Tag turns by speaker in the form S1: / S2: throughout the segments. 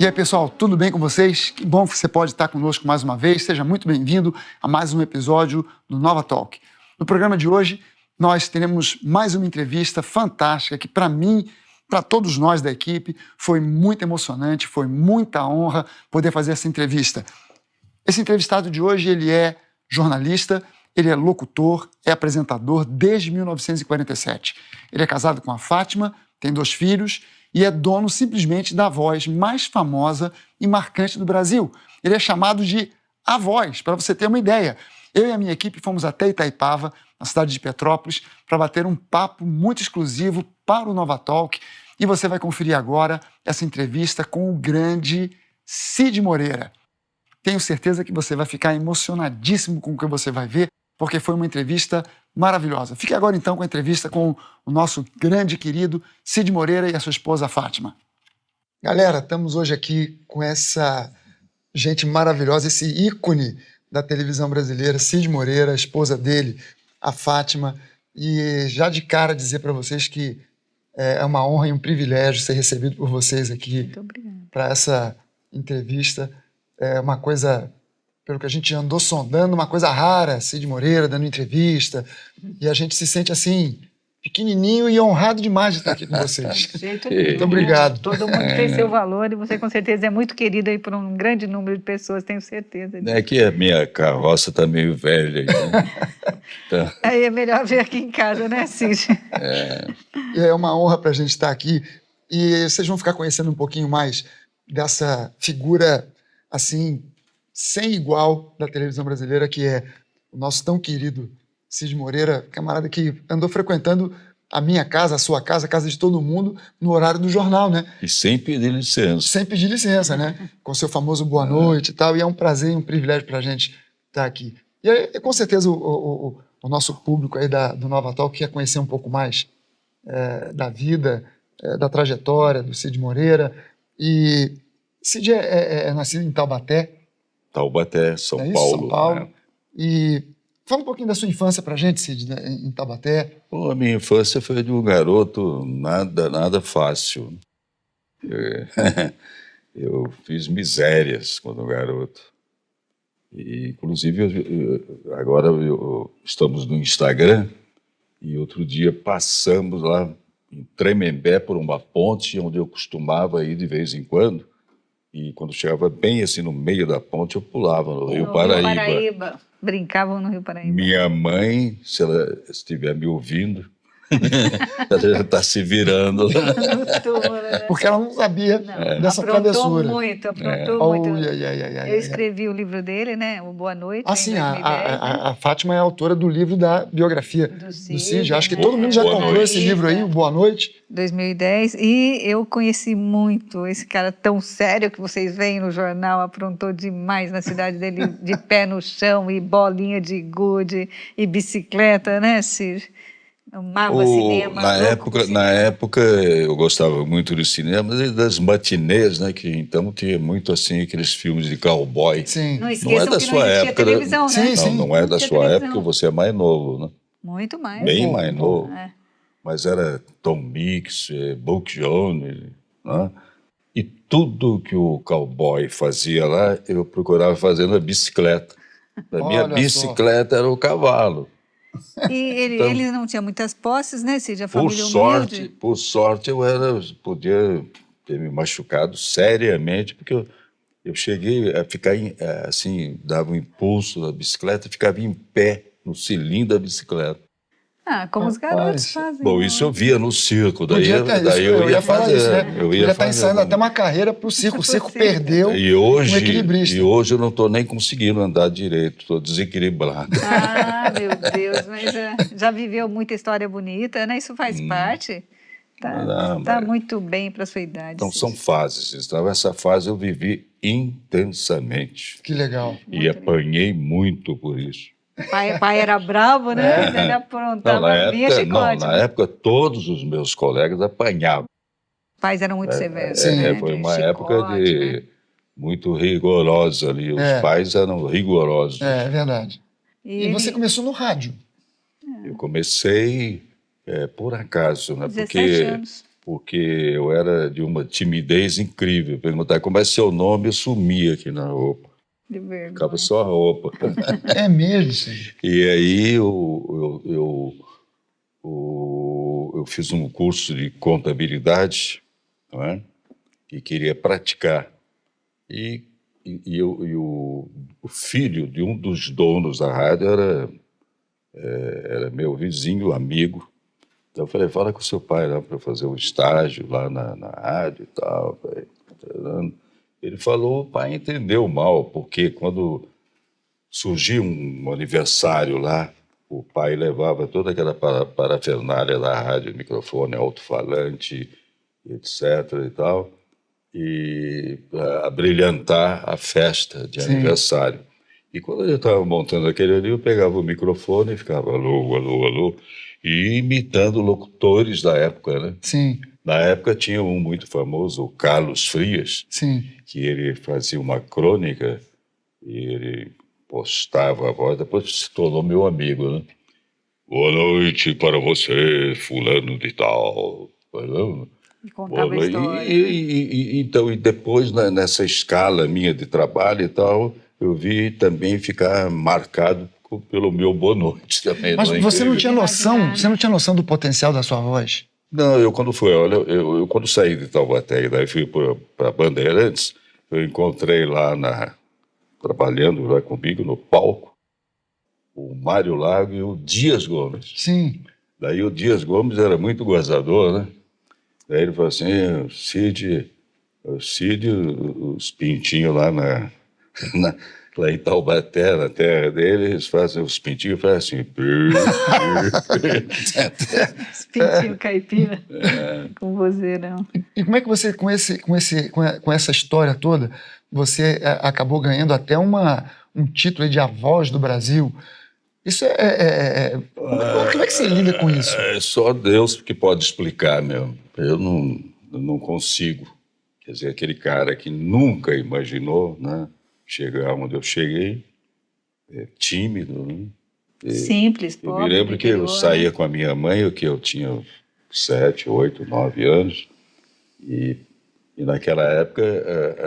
S1: E aí, pessoal, tudo bem com vocês? Que bom que você pode estar conosco mais uma vez. Seja muito bem-vindo a mais um episódio do Nova Talk. No programa de hoje, nós teremos mais uma entrevista fantástica que, para mim, para todos nós da equipe, foi muito emocionante, foi muita honra poder fazer essa entrevista. Esse entrevistado de hoje, ele é jornalista, ele é locutor, é apresentador desde 1947. Ele é casado com a Fátima, tem 2 filhos e é dono simplesmente da voz mais famosa e marcante do Brasil. Ele é chamado de A Voz, para você ter uma ideia. Eu e a minha equipe fomos até Itaipava, na cidade de Petrópolis, para bater um papo muito exclusivo para o Nova Talk. E você vai conferir agora essa entrevista com o grande Cid Moreira. Tenho certeza que você vai ficar emocionadíssimo com o que você vai ver, porque foi uma entrevista maravilhosa. Fique agora então com a entrevista com o nosso grande querido Cid Moreira e a sua esposa Fátima. Galera, estamos hoje aqui com essa gente maravilhosa, esse ícone da televisão brasileira, Cid Moreira, a esposa dele, a Fátima, e já de cara dizer para vocês que é uma honra e um privilégio ser recebido por vocês aqui para essa entrevista. É uma coisa, pelo que a gente andou sondando, uma coisa rara, Cid Moreira dando entrevista, e a gente se sente assim, pequenininho e honrado demais de estar aqui com vocês. Muito obrigado.
S2: Todo mundo tem seu valor e você com certeza é muito querido aí por um grande número de pessoas, tenho certeza disso.
S3: É que a minha carroça está meio velha. Né? Então...
S2: Aí é melhor vir aqui em casa, né, Cid?
S1: É uma honra para a gente estar aqui e vocês vão ficar conhecendo um pouquinho mais dessa figura assim, sem igual da televisão brasileira, que é o nosso tão querido Cid Moreira, camarada que andou frequentando a minha casa, a sua casa, a casa de todo mundo, no horário do jornal, né?
S3: E sem pedir licença.
S1: Sem pedir licença, né? Com seu famoso boa noite e tal, e é um prazer e um privilégio pra gente estar aqui. E aí, com certeza o nosso público aí do Nova Talk quer conhecer um pouco mais da vida, da trajetória do Cid Moreira. E Cid é nascido em Taubaté.
S3: Taubaté, São
S1: Paulo.
S3: São Paulo.
S1: E fala um pouquinho da sua infância pra gente, Cid, em Taubaté.
S3: Bom, a minha infância foi de um garoto nada fácil. Eu fiz misérias quando garoto. E, inclusive, agora estamos no Instagram e outro dia passamos lá em Tremembé por uma ponte onde eu costumava ir de vez em quando. E quando chegava bem assim no meio da ponte, eu pulava no Rio Paraíba.
S2: Brincavam no Rio Paraíba.
S3: Minha mãe, se ela estiver me ouvindo, ela já está se virando.
S1: Porque ela não sabia dessa travessura.
S2: Aprontou muito. Eu escrevi o livro dele, né? O Boa Noite.
S1: Ah, sim, a Fátima é a autora do livro da biografia do Cid. Acho que todo mundo já comprou esse livro aí, o Boa Noite.
S2: 2010. E eu conheci muito esse cara tão sério que vocês veem no jornal, aprontou demais na cidade dele, de pé no chão e bolinha de gude e bicicleta, né, Cid? Amava cinema.
S3: Na época eu gostava muito do cinema e das matinês, né? Que então tinha muito assim aqueles filmes de cowboy.
S1: Sim.
S2: Não é da sua época, televisão, né?
S3: Não é da sua época, você é mais novo, né?
S2: Muito mais.
S3: Bem mais novo. Mas era Tom Mix, Buck Jones, né? E tudo que o cowboy fazia lá, eu procurava fazer na bicicleta. A minha bicicleta era o cavalo.
S2: E ele não tinha muitas posses, né, Cid? A família humilde.
S3: Por sorte, podia ter me machucado seriamente, porque eu cheguei a ficar assim, dava um impulso na bicicleta e ficava em pé no cilindro da bicicleta.
S2: Como os garotos fazem.
S3: Bom, isso eu via no circo, daí eu ia fazer.
S1: Isso, né? Eu ia estar ensaiando até uma carreira para o circo. O circo perdeu um equilibrista.
S3: E hoje eu não estou nem conseguindo andar direito, estou desequilibrado.
S2: Meu Deus, mas já viveu muita história bonita, né? Isso faz parte. Tá muito bem para a sua idade.
S3: Então são fases. Então essa fase eu vivi intensamente.
S1: Que legal.
S3: E apanhei muito por isso.
S2: Pai era bravo, né? Ele aprontava,
S3: na época todos os meus colegas apanhavam.
S2: Pais eram muito severos.
S3: Foi uma época muito rigorosa ali. Os pais eram rigorosos.
S1: É verdade. E você começou no rádio?
S3: Eu comecei por acaso, né?
S2: 17 anos.
S3: porque eu era de uma timidez incrível. Perguntar como é seu nome, eu sumia aqui na roupa.
S2: De vergonha.
S3: Ficava só a roupa.
S1: É mesmo, sim.
S3: E aí eu fiz um curso de contabilidade, não é? E queria praticar. E o filho de um dos donos da rádio era meu vizinho, amigo. Então eu falei, fala com seu pai lá para fazer um estágio lá na rádio e tal. Ele falou, o pai entendeu mal, porque quando surgia um aniversário lá, o pai levava toda aquela parafernália da rádio, microfone, alto-falante, etc. e tal, e para brilhantar a festa de aniversário. E quando eu estava montando aquele ali, eu pegava o microfone e ficava alô, alô, alô, e imitando locutores da época, né?
S1: Sim,
S3: Na época tinha um muito famoso, o Carlos Frias,
S1: sim.
S3: que ele fazia uma crônica e ele postava a voz, depois se tornou meu amigo, né? Boa noite para você, fulano de tal.
S2: E contava a história.
S3: Então, e depois, nessa escala minha de trabalho e tal, eu vi também ficar marcado pelo meu boa noite também.
S1: Mas
S3: não é
S1: você não
S3: incrível?
S1: tinha noção,
S2: Imaginar, né?
S1: você não tinha noção do potencial da sua voz?
S3: Não, eu quando fui, olha, eu quando saí de Taubaté e daí fui para Bandeirantes, eu encontrei lá trabalhando lá comigo no palco, o Mário Lago e o Dias Gomes.
S1: Sim.
S3: Daí o Dias Gomes era muito gozador, né? Daí ele falou assim, Cid, os pintinhos lá lá em Taubaté, na terra dele, eles fazem os pintinhos, fazem assim...
S2: Os pintinhos caipira. Com vozeirão.
S1: E como é que você, com essa história toda, você acabou ganhando até um título de A Voz do Brasil? Isso como é que você lida com isso?
S3: É só Deus que pode explicar mesmo. Eu não consigo. Quer dizer, aquele cara que nunca imaginou, né, chegar onde eu cheguei, tímido, né?
S2: Simples,
S3: Eu
S2: pobre,
S3: me lembro que eu
S2: interior,
S3: saía
S2: né?
S3: com a minha mãe, que eu tinha 7, 8, 9 anos, e naquela época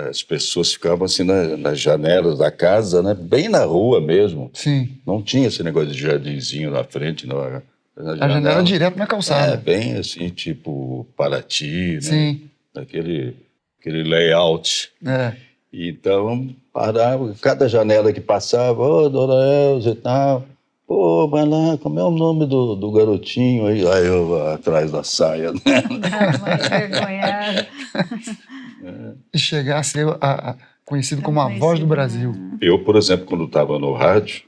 S3: as pessoas ficavam assim nas janelas da casa, né, bem na rua mesmo.
S1: Sim.
S3: Não tinha esse negócio de jardinzinho na frente, não.
S1: A janela direto na calçada.
S3: Bem assim, tipo Paraty, né?
S1: Sim.
S3: Aquele layout.
S1: É.
S3: Então, parava, cada janela que passava, ô, Dona Elza e tal, pô, vai lá, como é o nome do garotinho aí? Aí eu atrás da saia, né?
S2: Da mãe envergonhada.
S1: E chegar a ser conhecido como a
S2: Conhecido,
S1: Voz do Brasil.
S3: Eu, por exemplo, quando estava no rádio,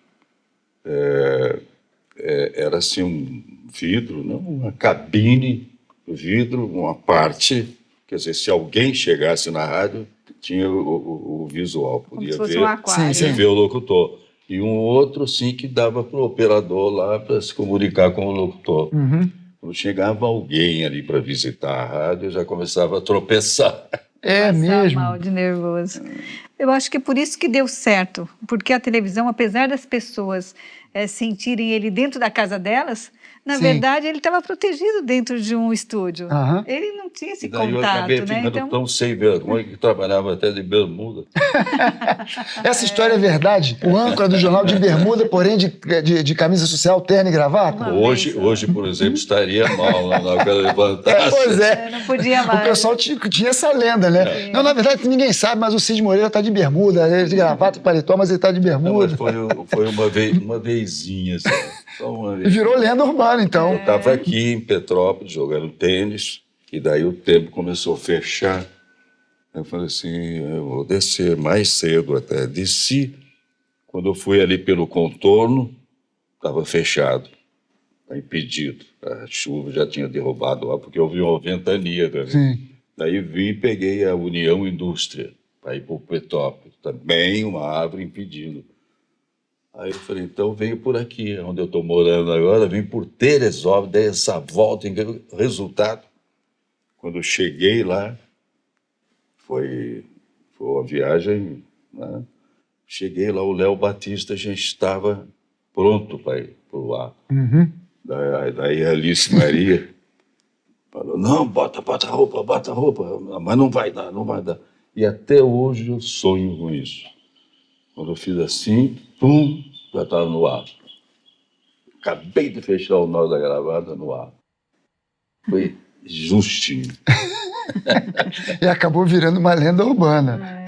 S3: era assim um vidro, não, uma cabine, vidro, uma parte, quer dizer, se alguém chegasse na rádio, tinha o visual,
S2: Como
S3: podia
S2: se fosse
S3: ver,
S2: um aquário.
S1: Sim, sim.
S3: ver o locutor. E um outro, sim, que dava para o operador lá para se comunicar com o locutor.
S1: Uhum.
S3: Quando chegava alguém ali para visitar a rádio, eu já começava a tropeçar.
S1: É
S2: Passar
S1: mesmo.
S2: mal de nervoso. Eu acho que é por isso que deu certo, porque a televisão, apesar das pessoas sentirem ele dentro da casa delas, na
S1: Sim.
S2: verdade ele estava protegido dentro de um estúdio.
S1: Aham.
S2: Ele não tinha esse
S3: E daí eu
S2: contato,
S3: acabei
S2: né?
S3: ficando
S2: Então,
S3: tão sem vergonha que trabalhava até de bermuda.
S1: Essa história é verdade? O âncora do jornal de bermuda, porém de camisa social, terno e gravata?
S2: Uma
S3: Hoje,
S2: vez só.
S3: hoje, por exemplo, estaria mal na hora que eu levantasse.
S1: Pois é.
S2: não podia
S1: O
S2: mais.
S1: pessoal tinha essa lenda, né? Não, na verdade, ninguém sabe, mas o Cid Moreira tá de bermuda, ele de gravata e paletó, mas ele tá de
S3: Não, mas
S1: bermuda.
S3: foi uma vezinha, assim, só uma
S1: E
S3: vez.
S1: virou lenda urbana, então.
S3: Eu estava aqui em Petrópolis jogando tênis, e daí o tempo começou a fechar. Eu falei assim, eu vou descer mais cedo até. Desci, quando eu fui ali pelo contorno, estava fechado, tá impedido. A chuva já tinha derrubado lá, porque houve uma ventania também.
S1: Sim.
S3: Daí vim e peguei a União Indústria, para ir para o Petrópolis. Também uma árvore impedindo. Aí eu falei, então venho por aqui, onde eu estou morando agora, vim por Teresópolis, dei essa volta. Resultado, quando eu cheguei lá, foi uma viagem, né? Cheguei lá, o Léo Batista já estava pronto para ir para o ar.
S1: Uhum.
S3: Daí a Alice Maria, Falou, não, bota a roupa, mas não vai dar, não vai dar. E até hoje eu sonho com isso. Quando eu fiz assim, pum, já estava no ar. Acabei de fechar o nó da gravata no ar. Foi justinho.
S1: E acabou virando uma lenda urbana.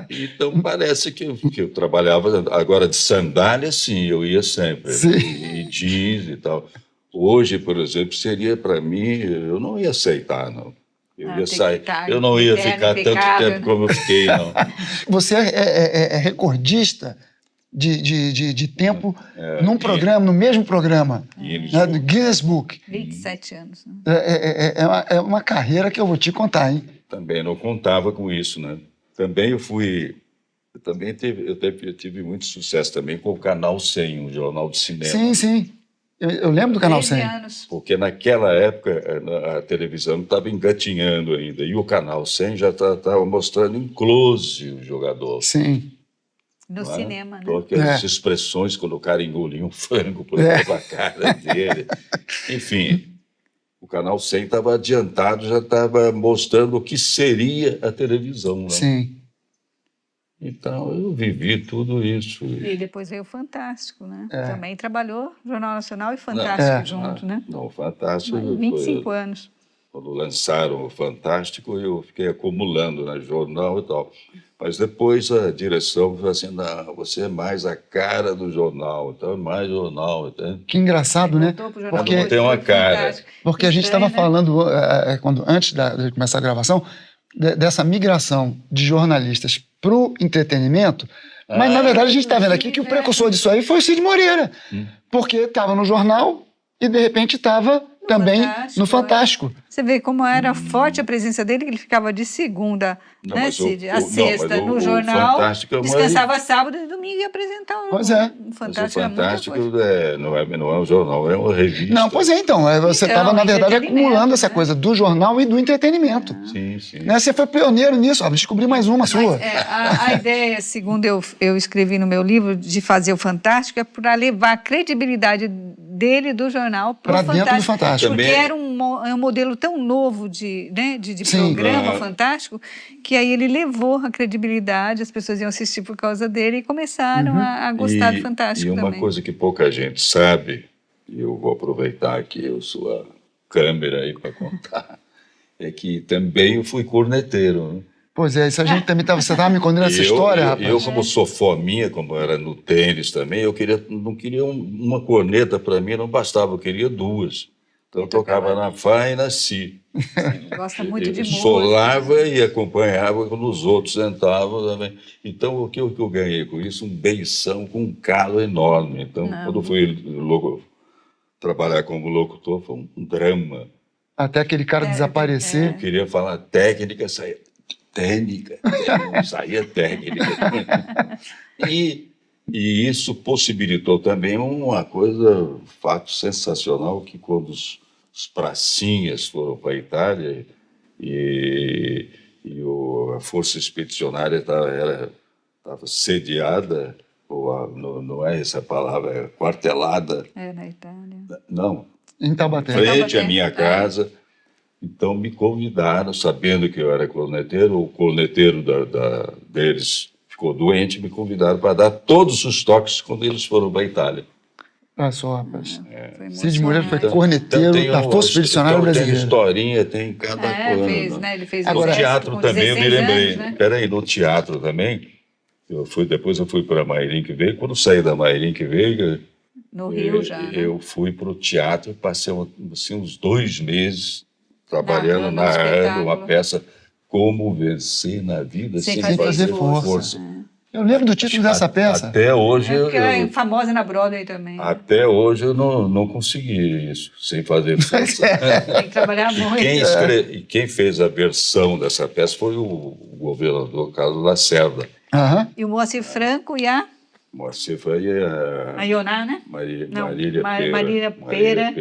S3: Então parece que eu trabalhava, agora de sandália, sim, eu ia sempre.
S1: Sim.
S3: E jeans e tal. Hoje, por exemplo, seria para mim, eu não ia aceitar, não. Eu ia sair, eu não ia ficar tanto tempo como eu fiquei, não.
S1: Você é recordista de tempo num programa, no mesmo programa, né, do Guinness Book.
S2: 27 anos. Né?
S1: É uma carreira que eu vou te contar, hein?
S3: Também não contava com isso, né? Também eu tive muito sucesso também com o Canal 100, um jornal de cinema.
S1: Sim, sim. Eu lembro do Canal 100.
S2: anos.
S3: Porque naquela época a televisão estava engatinhando ainda, e o Canal 100 já estava mostrando em close o jogador.
S1: Sim.
S2: No cinema, né?
S3: Então, aquelas expressões quando o cara engolia um frango por dentro da cara dele. Enfim, o Canal 100 estava adiantado, já estava mostrando o que seria a televisão. Né?
S1: Sim.
S3: Então, eu vivi tudo isso.
S2: E depois veio o Fantástico, né? Também trabalhou Jornal Nacional e Fantástico junto, né?
S3: Não, o Fantástico...
S2: 25 anos.
S3: Quando lançaram o Fantástico, eu fiquei acumulando, né, jornal e tal. Mas depois a direção falou assim, não, você é mais a cara do jornal, então é mais jornal. Entende?
S1: Que engraçado, né?
S3: Porque tem uma cara.
S1: Porque a gente estava falando, antes de começar a gravação, dessa migração de jornalistas para o entretenimento, mas na verdade a gente está vendo aqui que o precursor disso aí foi o Cid Moreira, porque estava no jornal e de repente estava também no Fantástico.
S2: Você vê como era forte a presença dele, que ele ficava de segunda, né, Cid? A sexta no jornal, descansava sábado e domingo e ia apresentar o Fantástico.
S3: Mas o Fantástico não é um jornal, é uma revista.
S1: Não, pois é, então. Você estava, na verdade, acumulando essa coisa do jornal e do entretenimento.
S3: Sim, sim.
S1: Né? Você foi pioneiro nisso, descobri mais uma sua.
S2: A ideia, segundo eu escrevi no meu livro, de fazer o Fantástico é para levar a credibilidade dele do jornal para
S1: dentro do Fantástico.
S2: Porque era um modelo tão novo de programa fantástico, que aí ele levou a credibilidade, as pessoas iam assistir por causa dele e começaram a gostar do Fantástico também.
S3: E uma coisa que pouca gente sabe, e eu vou aproveitar aqui a sua câmera aí para contar, é que também eu fui corneteiro, né?
S1: Pois é, isso a gente também você estava me contando essa história, rapaz.
S3: Eu, como sou fominha, como era no tênis também, não queria uma corneta para mim, não bastava, eu queria duas. Então eu tocava na Fá e na Si.
S2: Gosta muito de música.
S3: Solava e acompanhava quando os outros entravam também. Então o que eu ganhei com isso? Um beição com um calo enorme. Então quando eu fui trabalhar como locutor, foi um drama.
S1: Até aquele cara desaparecer.
S3: Eu queria falar técnica, saía técnica, saía técnica. E isso possibilitou também uma coisa, um fato sensacional, que quando os pracinhas foram para a Itália e a Força Expedicionária estava sediada, não é essa palavra, é quartelada.
S2: Na Itália.
S3: Não.
S1: Em Taubaté.
S3: Frente à minha casa. Então me convidaram, sabendo que eu era corneteiro, o corneteiro deles ficou doente, me convidaram para dar todos os toques quando eles foram para a Itália.
S1: Olha só, rapaz. Cid Moreira foi corneteiro da Força Expedicionária Brasileira.
S3: Tem historinha, tem cada coisa.
S2: Né? Ele fez
S3: no teatro também, eu me lembrei.
S2: Anos, né?
S3: Peraí, no teatro também, depois eu fui para a Mairink Veiga. Quando saí da Mairink Veiga,
S2: no Rio já,
S3: eu fui para o teatro e passei assim, uns 2 meses trabalhando, narrando uma peça Como Vencer na Vida Sem Fazer Força.
S1: Eu lembro do título dessa peça.
S3: Até hoje...
S2: porque ela é famosa na Broadway também.
S3: Até hoje eu não consegui isso, sem fazer força.
S2: Tem que trabalhar muito.
S3: E quem fez a versão dessa peça foi o governador Carlos Lacerda.
S2: E o Moacir Franco e a...
S3: Moacir foi
S2: a Ioná, né?
S3: Marília
S2: Pera.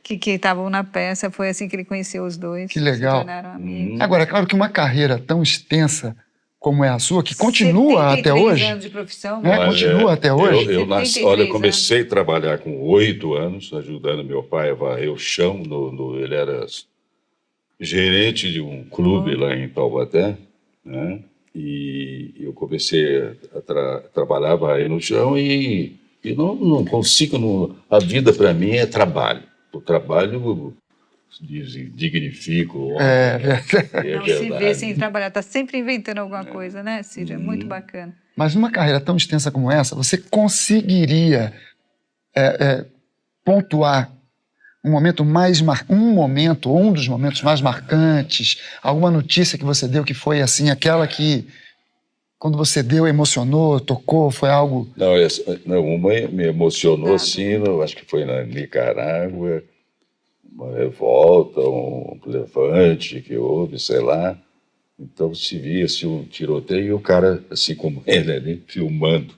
S2: Que estavam na peça, foi assim que ele conheceu os dois.
S1: Que legal.
S2: Se tornaram amigos.
S1: Agora, é claro que uma carreira tão extensa como é a sua, que continua até hoje.
S2: 73 anos de profissão.
S1: Né? Continua até hoje.
S3: Eu comecei a trabalhar com 8 anos, ajudando meu pai a varrer o chão. Ele era gerente de um clube lá em Taubaté, né? E eu comecei a trabalhava aí no chão e não consigo, a vida para mim é trabalho. O trabalho dignifica o homem,
S1: É,
S3: é
S2: Não se vê
S3: verdade.
S2: sem trabalhar, está sempre inventando alguma coisa, né, Círio? É muito bacana.
S1: mas numa carreira tão extensa como essa, você conseguiria pontuar um momento, ou um dos momentos mais marcantes, alguma notícia que você deu que foi assim, aquela que quando você deu emocionou, tocou, foi algo...
S3: Não, uma me emocionou
S2: Cuidado,
S3: assim, acho que foi na Nicarágua, uma revolta, um levante que houve, sei lá. Então se via assim, um tiroteio e o cara, assim como ele ali, filmando.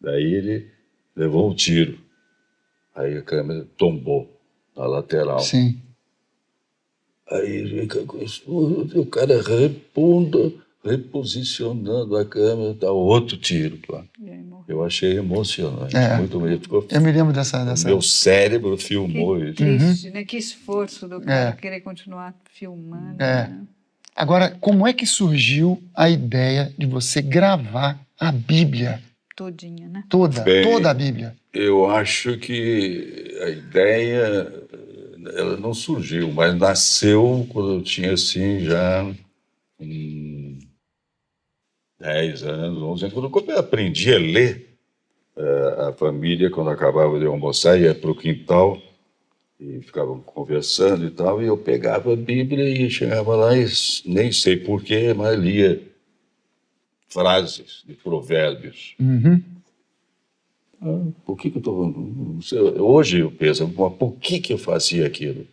S3: Daí ele levou um tiro. Aí a câmera tombou na lateral.
S1: Sim.
S3: Aí o cara reposicionando a câmera, dá outro tiro. Pá. Eu achei emocionante. Muito mesmo.
S1: Eu me lembro dessa...
S3: Meu cérebro filmou
S2: Que
S3: isso.
S2: triste, né? Que esforço do cara querer continuar filmando. Né?
S1: Agora, como é que surgiu a ideia de você gravar a Bíblia?
S2: Todinha, né?
S1: Toda a Bíblia.
S3: Eu acho que a ideia, ela não surgiu, mas nasceu quando eu tinha assim já 10 anos, 11 anos. Quando eu aprendi a ler, a família, quando acabava de almoçar, ia para o quintal e ficavam conversando e tal, e eu pegava a Bíblia e chegava lá e nem sei porquê, mas lia frases de provérbios. Por que eu estou... Hoje eu penso, mas por que eu fazia aquilo?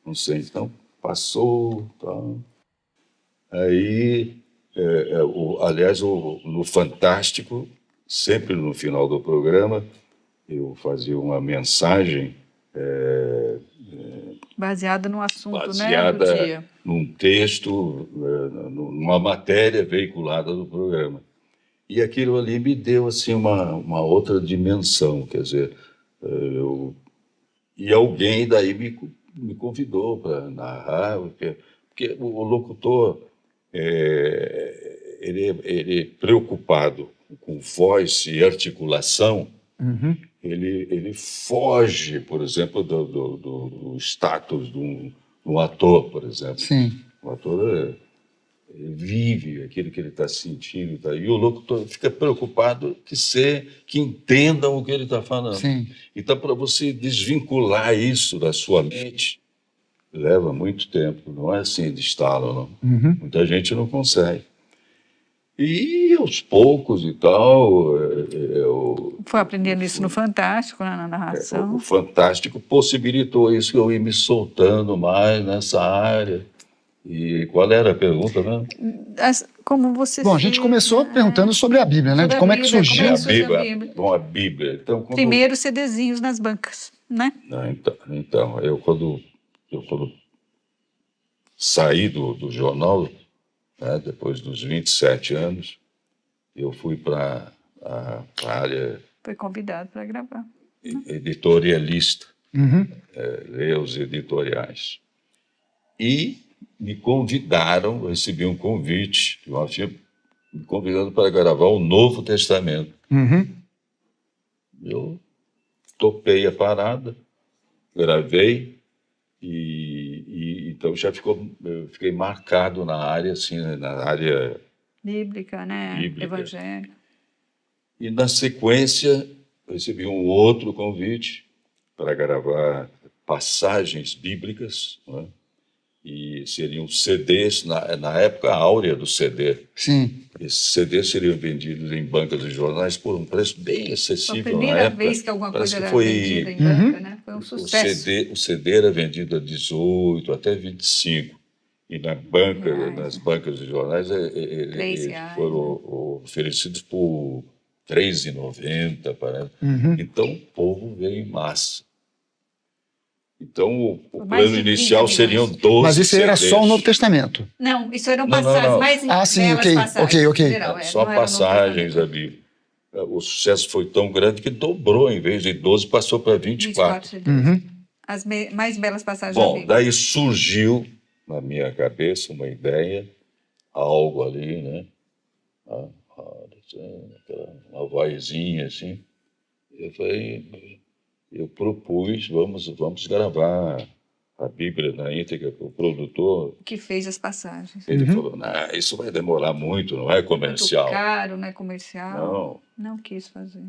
S3: Não sei, então passou, tal. Aí, aliás, no Fantástico, sempre no final do programa, eu fazia uma mensagem
S2: Baseada no assunto, né, do
S3: baseada
S2: dia.
S3: num texto, numa matéria veiculada do programa. E aquilo ali me deu assim uma outra dimensão, quer dizer, e alguém daí me convidou para narrar, porque o locutor ele preocupado com voz e articulação, ele foge, por exemplo, do status de um ator, por exemplo.
S1: Sim.
S3: O ator ele vive aquilo que ele está sentindo, tá? E o locutor fica preocupado que entendam o que ele está falando.
S1: Sim.
S3: Então, para você desvincular isso da sua mente, leva muito tempo, não é assim de estalo, não. Muita gente não consegue. E aos poucos e tal,
S2: Foi aprendendo isso no Fantástico, né, na narração.
S3: o Fantástico possibilitou isso, que eu ia me soltando mais nessa área. E qual era a pergunta, né?
S2: Como você
S1: Bom, a gente começou perguntando sobre a Bíblia, né?
S2: Sobre
S1: De
S2: a
S1: como é que
S2: Bíblia,
S1: surgiu.
S2: a Bíblia.
S3: Bom, a Bíblia. Então,
S2: Primeiro CDzinhos nas bancas, né?
S3: Então eu quando saí do jornal, né, depois dos 27 anos, eu fui para a área
S2: Foi convidado para gravar.
S3: editorialista, ler os editoriais. E me convidaram, eu recebi um convite, me convidando para gravar o Novo Testamento. Eu topei a parada, gravei, e então eu fiquei marcado na área, assim, na área
S2: Bíblica, né?
S3: Bíblica.
S2: Evangélica.
S3: E na sequência, eu recebi um outro convite para gravar passagens bíblicas, né? E seriam CDs, na época áurea do CD.
S1: Sim.
S3: Esses CDs seriam vendidos em bancas de jornais por um preço bem acessível.
S2: Foi a primeira vez que alguma coisa era vendida em banca, né? Foi um sucesso.
S3: O CD era vendido a 18, até 25. E nas bancas de jornais, eles foram oferecidos por R$3,90, parece. Então, o povo veio em massa. Então, o plano inicial seriam 12
S1: Mas isso aí era só o Novo Testamento?
S2: Não, isso eram passagens mais
S1: ok.
S3: Só passagens ali. O sucesso foi tão grande que dobrou, em vez de 12, passou para 24.
S2: mais belas passagens da
S3: Bom,
S2: Bíblia?
S3: daí surgiu na minha cabeça uma ideia, algo ali, né? Uma vozinha assim. Eu falei, eu propus, vamos gravar a Bíblia na íntegra para o produtor.
S2: Que fez as passagens.
S3: Ele falou, não, isso vai demorar muito, não é
S2: Muito
S3: comercial.
S2: caro, não é comercial.
S3: Não.
S2: Não quis fazer.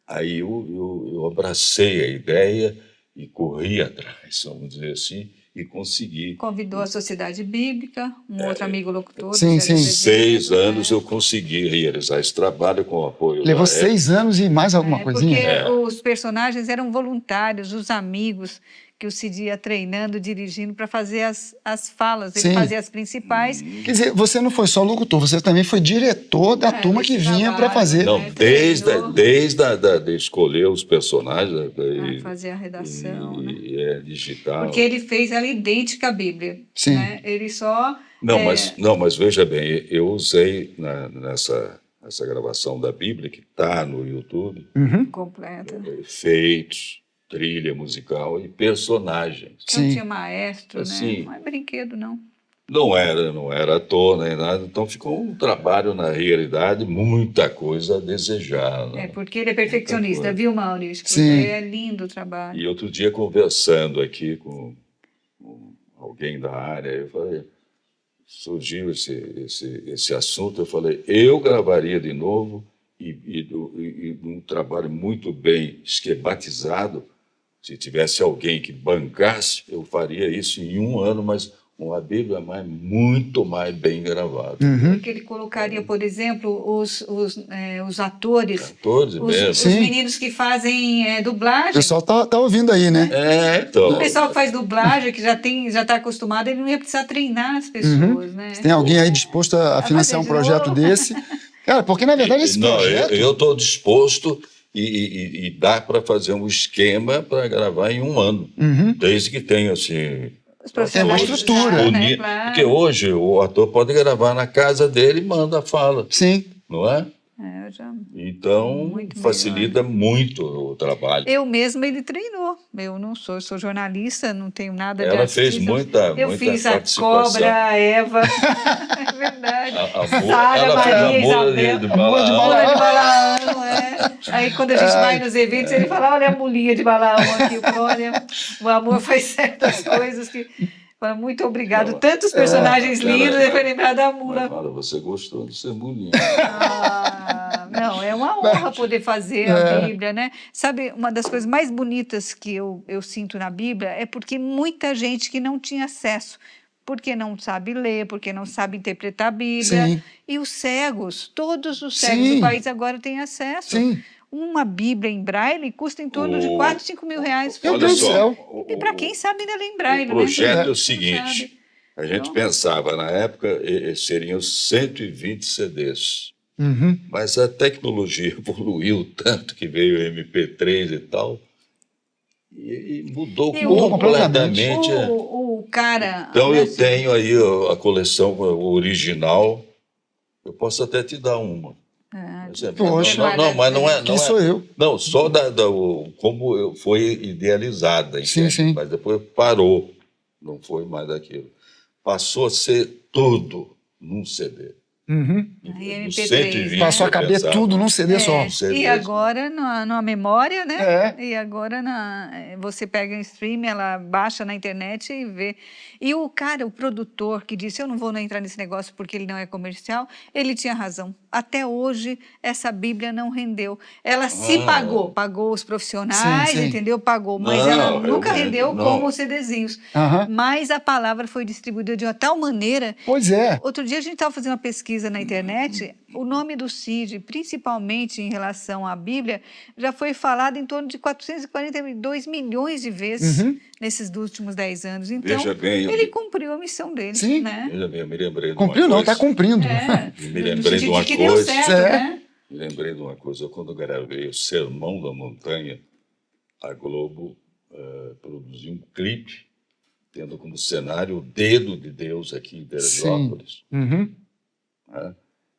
S3: Aí eu abracei a ideia e corri atrás, vamos dizer assim, e consegui.
S2: Convidou a Sociedade Bíblica, um outro amigo locutor.
S1: Sim,
S2: do
S1: sim.
S2: CLTV,
S3: 6 anos eu consegui realizar esse trabalho com o apoio
S1: Levou
S3: da
S1: 6 anos e mais alguma coisinha?
S2: Porque os personagens eram voluntários, os amigos que o Cid ia treinando, dirigindo para fazer as falas. Ele
S1: Sim.
S2: fazia as principais.
S1: Quer dizer, você não foi só locutor, você também foi diretor da turma que
S2: desse
S1: vinha para
S2: trabalho,
S1: fazer.
S3: Não,
S2: né?
S3: desde de escolher os personagens
S2: Fazer a redação, né?
S3: digital.
S2: Porque ele fez ela idêntica à Bíblia.
S1: Sim.
S2: Né? Ele só...
S3: Mas veja bem, eu usei nessa gravação da Bíblia, que está no YouTube,
S2: completa.
S3: efeitos, trilha musical e personagens.
S2: Não
S1: Sim.
S2: tinha maestro,
S3: Assim,
S2: né? Não é brinquedo, não.
S3: Não era ator nem nada, então ficou um trabalho, na realidade, muita coisa a desejar. Né?
S2: Porque ele é perfeccionista, viu, Maurício? Porque
S1: Sim.
S2: é lindo o trabalho.
S3: E outro dia, conversando aqui com alguém da área, eu falei, surgiu esse assunto, eu falei, eu gravaria de novo e um trabalho muito bem esquematizado. Se tivesse alguém que bancasse, eu faria isso em 1 ano, mas uma Bíblia muito mais bem gravada.
S2: Porque ele colocaria, por exemplo, os atores,
S3: Atores mesmo.
S2: os
S1: Sim.
S2: meninos que fazem dublagem.
S1: O pessoal tá ouvindo aí, né?
S3: Então.
S2: O pessoal que faz dublagem, que já está acostumado, ele não ia precisar treinar as pessoas, né?
S1: Se tem alguém aí disposto a financiar um
S2: fazer de
S1: projeto
S2: novo.
S1: desse... Cara, porque na verdade esse projeto...
S3: Eu estou disposto e dá para fazer um esquema para gravar em 1 ano. Desde que tenha, assim...
S2: Os profissionais
S1: Tem uma estrutura,
S2: né? Claro.
S3: Porque hoje o ator pode gravar na casa dele e manda a fala,
S1: Sim.
S3: não é?
S2: Eu já...
S3: Então,
S2: Muito
S3: facilita muito o trabalho.
S2: Eu mesma ele treinou. Eu sou jornalista, não tenho nada de
S3: Ela fez
S2: artista.
S3: muita
S2: Eu fiz a
S3: participação.
S2: cobra, a Eva. É verdade.
S3: Ela
S2: Ela
S3: fez
S2: Maria,
S3: a mula
S2: Isabel.
S3: de
S1: Mula de
S3: Balaão.
S2: Mula de Balaão, Aí quando a gente vai nos eventos, ele fala, olha a mulinha de Balaão aqui. Olha, o amor faz certas coisas que... Fala, muito obrigado. Tantos personagens lindos, eu fui lembrar da mula.
S3: Fala, você gostou de ser mulinha.
S2: Não, é uma honra poder fazer a Bíblia, né? Sabe, uma das coisas mais bonitas que eu sinto na Bíblia é porque muita gente que não tinha acesso, porque não sabe ler, porque não sabe interpretar a Bíblia.
S1: Sim.
S2: E os cegos, todos os cegos
S1: Sim.
S2: do país agora têm acesso.
S1: Sim.
S2: Uma Bíblia em braille custa em torno de 4, 5 mil reais.
S1: Meu
S3: Olha
S1: Deus do
S3: só,
S1: céu.
S2: E para quem sabe ainda ler em braille,
S3: o projeto
S2: né?
S3: é o seguinte, a gente
S2: Então,
S3: pensava, na época, seriam 120 CDs. Mas a tecnologia evoluiu tanto que veio o MP3 e tal, e mudou completamente.
S2: O cara...
S3: Então
S2: né,
S3: eu tenho aí a coleção original, eu posso até te dar uma.
S1: Poxa.
S3: Mas não é.
S1: Quem sou eu?
S3: Não, só como foi idealizada,
S1: Sim,
S3: entende?
S1: sim.
S3: Mas depois parou, não foi mais aquilo. Passou a ser tudo num CD.
S2: Aí
S3: Dos
S2: MP3,
S3: 120
S1: Passou a
S3: eu
S1: caber
S3: pensava.
S1: tudo num CD só.
S3: CD.
S2: E agora na memória, né?
S1: É.
S2: E agora você pega em stream, ela baixa na internet e vê. E o cara, o produtor que disse, eu não vou entrar nesse negócio porque ele não é comercial, ele tinha razão. Até hoje, essa Bíblia não rendeu. Ela se pagou os profissionais,
S1: Sim, sim.
S2: entendeu? Pagou, mas
S3: Não,
S2: ela nunca
S3: realmente,
S2: rendeu
S3: não.
S2: como os CDzinhos. Mas a palavra foi distribuída de uma tal maneira.
S1: Pois é.
S2: Outro dia a gente estava fazendo uma pesquisa na internet, o nome do Cid, principalmente em relação à Bíblia, já foi falado em torno de 442 milhões de vezes nesses últimos 10 anos. Então,
S3: Veja bem,
S2: ele cumpriu a missão dele.
S1: Sim.
S2: Né?
S3: Veja bem, eu me lembrei de
S1: Cumpriu
S3: uma
S1: não,
S3: coisa.
S1: está cumprindo.
S3: Me lembrei de uma
S2: que deu
S3: coisa.
S2: certo, né?
S3: Me lembrei de uma coisa. Quando eu gravei o Sermão da Montanha, a Globo produziu um clipe tendo como cenário o dedo de Deus aqui em Teresópolis. Né?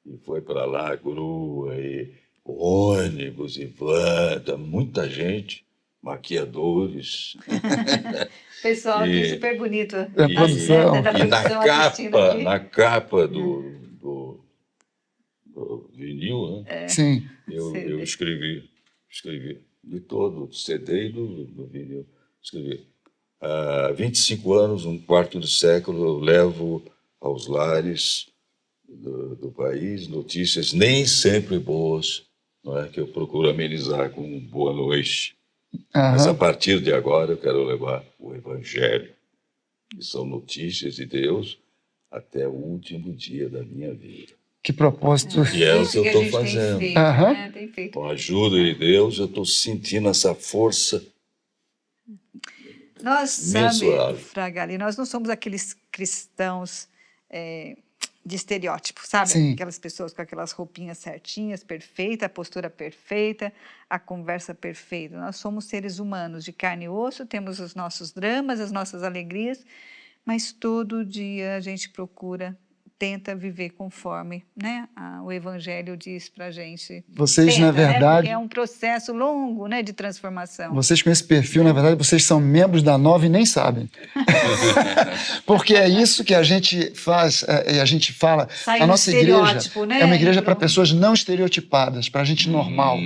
S3: E foi para lá, grua, e ônibus, e van, muita gente. maquiadores.
S2: Pessoal aqui
S3: E-
S2: super bonito.
S1: É, produção.
S2: Da
S3: E
S2: produção assistindo aqui.
S3: na capa do vinil, né?
S1: Sim.
S3: Eu
S2: CD.
S3: escrevi de todo o CD e do vinil. Escrevi. Há 25 anos, um quarto de século, eu levo aos lares do país notícias nem sempre boas, não é? Que eu procuro amenizar com boa noite. Mas a
S1: Aham.
S3: partir de agora eu quero levar o Evangelho, que são notícias de Deus até o último dia da minha vida.
S1: Que propósito.
S3: E é o
S2: Isso
S3: que eu
S2: a
S3: estou
S2: gente tem
S3: fazendo.
S2: feito,
S1: Aham.
S2: né? Tem feito.
S3: Com a ajuda de Deus, eu estou sentindo essa força
S2: Nós, sabe,
S3: mensurável.
S2: Fragali, nós não somos aqueles cristãos de estereótipo, sabe?
S1: Sim.
S2: Aquelas pessoas com aquelas roupinhas certinhas, perfeita, a postura perfeita, a conversa perfeita. Nós somos seres humanos de carne e osso, temos os nossos dramas, as nossas alegrias, mas todo dia a gente tenta viver conforme, né? O Evangelho diz pra gente.
S1: Vocês,
S2: Tenta,
S1: na
S2: né?
S1: verdade,
S2: Porque é um processo longo, né, de transformação.
S1: vocês com esse perfil, na verdade, vocês são membros da Nova e nem sabem. Porque é isso que a gente faz, e a gente fala.
S2: Sai
S1: A
S2: do
S1: nossa igreja
S2: estereótipo, né?
S1: é uma igreja
S2: E
S1: para
S2: pronto.
S1: pessoas não estereotipadas, para gente normal,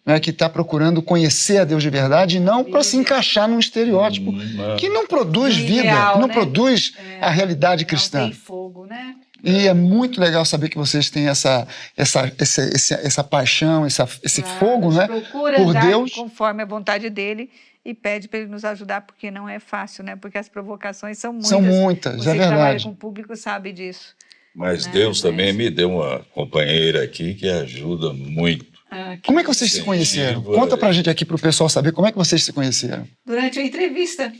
S1: né, que está procurando conhecer a Deus de verdade e não para se encaixar num estereótipo que não produz
S2: Do
S1: vida,
S2: ideal,
S1: que não
S2: né?
S1: produz a realidade
S2: Não
S1: cristã.
S2: tem fogo, né?
S1: E é muito legal saber que vocês têm essa paixão, esse
S2: Claro,
S1: fogo,
S2: a gente
S1: né,
S2: procura
S1: por
S2: andar
S1: Deus.
S2: conforme a vontade dele e pede para ele nos ajudar, porque não é fácil, né? Porque as provocações são muitas.
S1: São muitas,
S2: Você
S1: é
S2: que trabalha
S1: verdade.
S2: com o público sabe disso.
S3: Mas
S2: Né?
S3: Deus também
S2: Mas-
S3: me deu uma companheira aqui que ajuda muito.
S1: Como é que vocês se
S3: Sim,
S1: conheceram?
S3: Giva,
S1: Conta pra gente aqui, pro pessoal saber como é que vocês se conheceram.
S2: Durante a entrevista.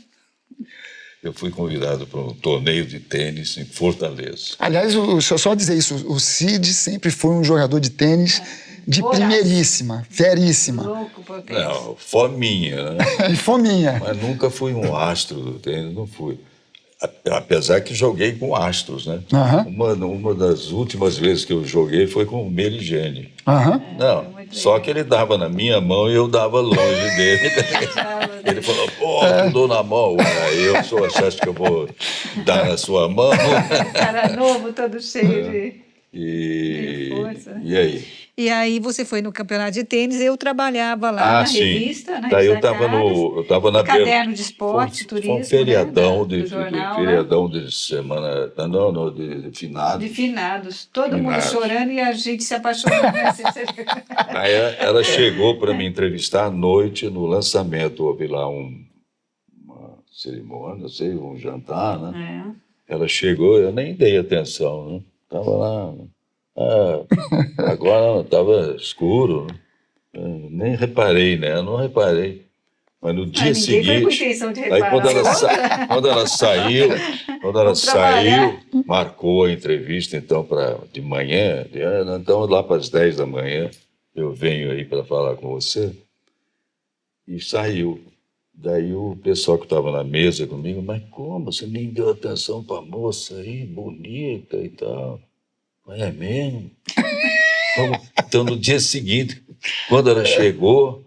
S3: Eu fui convidado para um torneio de tênis em Fortaleza.
S1: Aliás, só dizer isso, o Cid sempre foi um jogador de tênis de
S2: Voraz.
S1: primeiríssima, feríssima.
S2: Louco por tênis.
S3: Não, fominha, né?
S1: E fominha.
S3: Mas nunca fui um astro do tênis, não fui. Apesar que joguei com astros, né?
S1: Aham.
S3: Uma das últimas vezes que eu joguei foi com o Meligeni.
S1: Aham.
S3: Não,
S2: muito
S3: só
S2: legal.
S3: que ele dava na minha mão e eu dava longe dele. Ele falou, pô, eu dou na mão. Aí eu sou, você acha que eu vou dar na sua mão?
S2: Cara novo, todo cheio de...
S3: E,
S2: Que força.
S3: e aí?
S2: E aí você foi no campeonato de tênis, eu trabalhava lá na
S3: sim.
S2: revista, na
S3: Daí eu
S2: revista
S3: estava
S2: Caras,
S3: eu tava na
S2: no caderno de esporte,
S3: foi
S2: turismo,
S3: um feriadão,
S2: né, do jornal,
S3: feriadão de semana, não, de finado.
S2: de finados, todo mundo
S3: Finados.
S2: chorando e a gente se apaixonando. Né?
S3: Aí ela chegou para me entrevistar à noite no lançamento, houve lá uma cerimônia, não sei, um jantar, né? Ela chegou, eu nem dei atenção, né? Estava lá, agora estava escuro, né? Nem reparei, né? Eu não reparei. Mas no dia
S2: Ninguém foi com
S3: seguinte,
S2: intenção de
S3: aí
S2: reparar.
S3: quando ela saiu,
S2: Vamos trabalhar.
S3: marcou a entrevista então para de manhã, então lá para as 10 da manhã eu venho aí para falar com você. E saiu. Daí o pessoal que estava na mesa comigo, mas como você nem deu atenção para a moça aí, bonita e tal? É mesmo? Então no dia seguinte, quando ela chegou,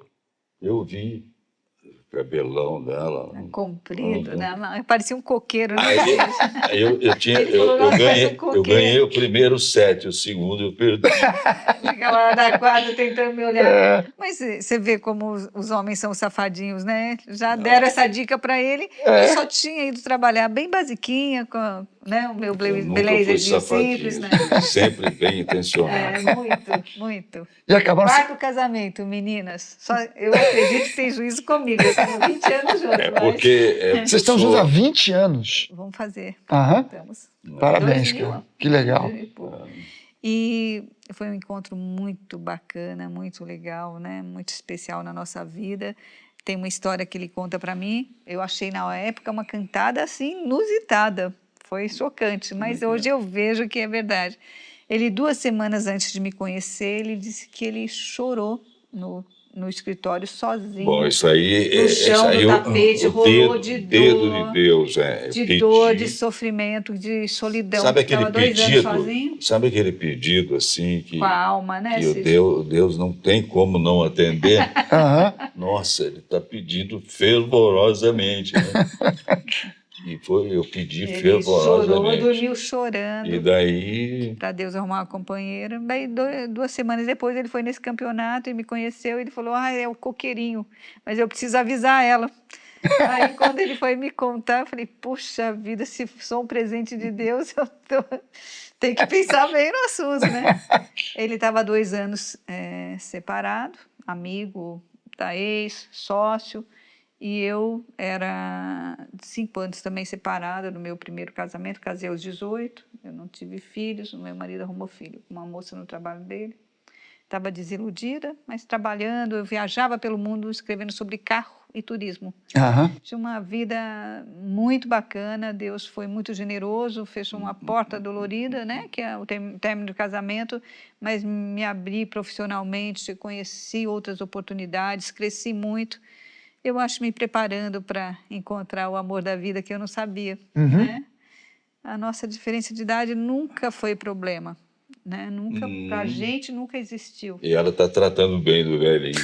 S3: eu vi o cabelão dela.
S2: Comprido, né? Parecia um coqueiro. Né?
S3: Aí
S2: Ele falou, "Nossa, parece um
S3: eu
S2: coqueiro."
S3: ganhei o primeiro set, o segundo eu perdi.
S2: Ficava lá da quadra tentando me olhar. Mas você vê como os homens são safadinhos, né? Já deram essa dica para ele. Eu só tinha ido trabalhar bem basiquinha, com né, o meu
S3: Nunca fui
S2: blazerzinho
S3: safadinho,
S2: simples, né?
S3: sempre bem intencionado.
S2: Muito, muito.
S1: E acabaram se...
S2: Quarto casamento, meninas. Só, eu acredito que tem juízo comigo. Eu tenho 20 anos juntos.
S3: É
S2: mas
S3: porque
S1: Vocês estão juntos há 20 anos.
S2: vamos fazer.
S1: Aham.
S2: Estamos.
S1: Parabéns,
S2: 2000,
S1: cara. Que legal.
S2: E foi um encontro muito bacana, muito legal, né? Muito especial na nossa vida. Tem uma história que ele conta para mim. Eu achei na época uma cantada assim inusitada. Foi chocante, mas hoje eu vejo que é verdade. Ele 2 semanas antes de me conhecer, ele disse que ele chorou no escritório sozinho.
S3: Bom, isso aí...
S2: No chão do tapete, rolou de
S3: dedo
S2: dor.
S3: de Deus,
S2: De dor, de sofrimento, de solidão.
S3: Sabe aquele
S2: Estava 2 anos sozinho.
S3: Sabe aquele pedido assim que,
S2: Com a alma, né,
S3: que
S2: Cid?
S3: Deus não tem como não atender?
S1: Aham.
S3: Nossa, ele está pedindo fervorosamente, né? E eu pedi
S2: Ele
S3: fervorosamente.
S2: chorou, dormiu chorando.
S3: E daí,
S2: Para Deus arrumar uma companheira. Daí, 2 semanas depois, ele foi nesse campeonato e me conheceu. E ele falou: é o coqueirinho, mas eu preciso avisar ela. Aí, quando ele foi me contar, eu falei: puxa vida, se sou um presente de Deus, tenho que pensar bem no assunto, né? Ele estava há 2 anos separado, amigo da ex, sócio. E eu era 5 anos também separada no meu primeiro casamento, casei aos 18, eu não tive filhos, o meu marido arrumou filho com uma moça no trabalho dele. Estava desiludida, mas trabalhando, eu viajava pelo mundo escrevendo sobre carro e turismo.
S1: Aham.
S2: Tinha uma vida muito bacana, Deus foi muito generoso, fechou uma porta dolorida, né, que é o término do casamento, mas me abri profissionalmente, conheci outras oportunidades, cresci muito. Eu acho me preparando para encontrar o amor da vida que eu não sabia, né? A nossa diferença de idade nunca foi problema, né? Nunca, pra gente nunca existiu.
S3: e ela está tratando bem do velhinho.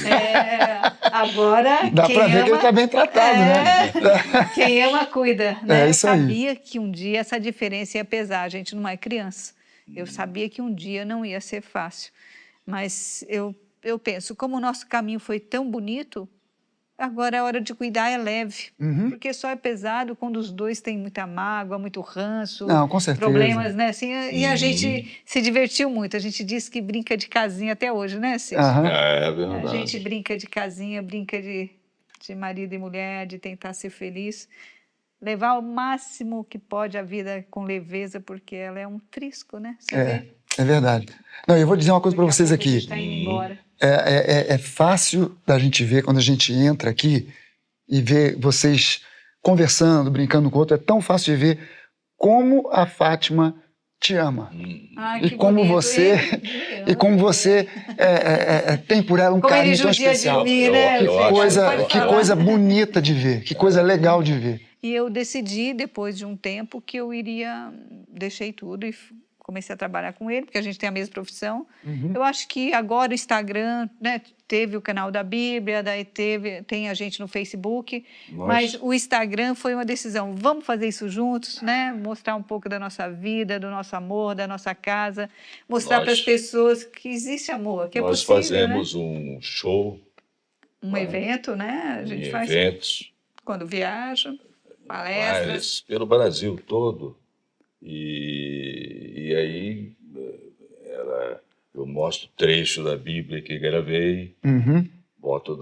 S2: Agora
S1: Dá
S2: quem
S1: pra ver que
S2: ama,
S1: ele tá bem tratado, né?
S2: quem ama cuida, né?
S1: É
S2: Eu
S1: isso aí.
S2: sabia que um dia essa diferença ia pesar, a gente não é criança. Eu sabia que um dia não ia ser fácil, mas eu penso, como o nosso caminho foi tão bonito, agora a hora de cuidar é leve, porque só é pesado quando os dois têm muita mágoa, muito ranço,
S1: Não, com certeza.
S2: problemas, né? Assim, e a gente se divertiu muito, a gente diz que brinca de casinha até hoje, né, Cid?
S1: Aham.
S3: É
S2: A
S3: verdade.
S2: gente brinca de casinha, brinca de marido e mulher, de tentar ser feliz, levar o máximo que pode a vida com leveza, porque ela é um trisco, né? Você vê?
S1: É verdade. Não, eu vou dizer uma coisa para
S2: Daqui a
S1: vocês
S2: pouco a
S1: aqui.
S2: gente tá indo embora.
S1: É fácil da gente ver quando a gente entra aqui e vê vocês conversando, brincando com o outro. É tão fácil de ver como a Fátima te ama.
S2: Ai,
S1: E
S2: que
S1: como
S2: bonito.
S1: você e como você tem por ela um
S2: Como ele
S1: carinho tão
S2: judia de
S1: especial.
S2: mim, né?
S3: Eu acho-
S1: Que coisa bonita de ver, que coisa legal de ver.
S2: E eu decidi, depois de um tempo, que eu iria... Deixei tudo e comecei a trabalhar com ele, porque a gente tem a mesma profissão. Eu acho que agora o Instagram, né, teve o canal da Bíblia, daí tem a gente no Facebook,
S3: Nossa.
S2: mas o Instagram foi uma decisão. Vamos fazer isso juntos, né? Mostrar um pouco da nossa vida, do nosso amor, da nossa casa, mostrar
S3: Nós-
S2: para as pessoas que existe amor, que é
S3: Nós
S2: possível, né?
S3: fazemos um show
S2: Um evento, né? A gente
S3: em
S2: faz
S3: eventos
S2: quando viaja, palestras.
S3: pelo Brasil todo. E aí eu mostro trecho da Bíblia que gravei, boto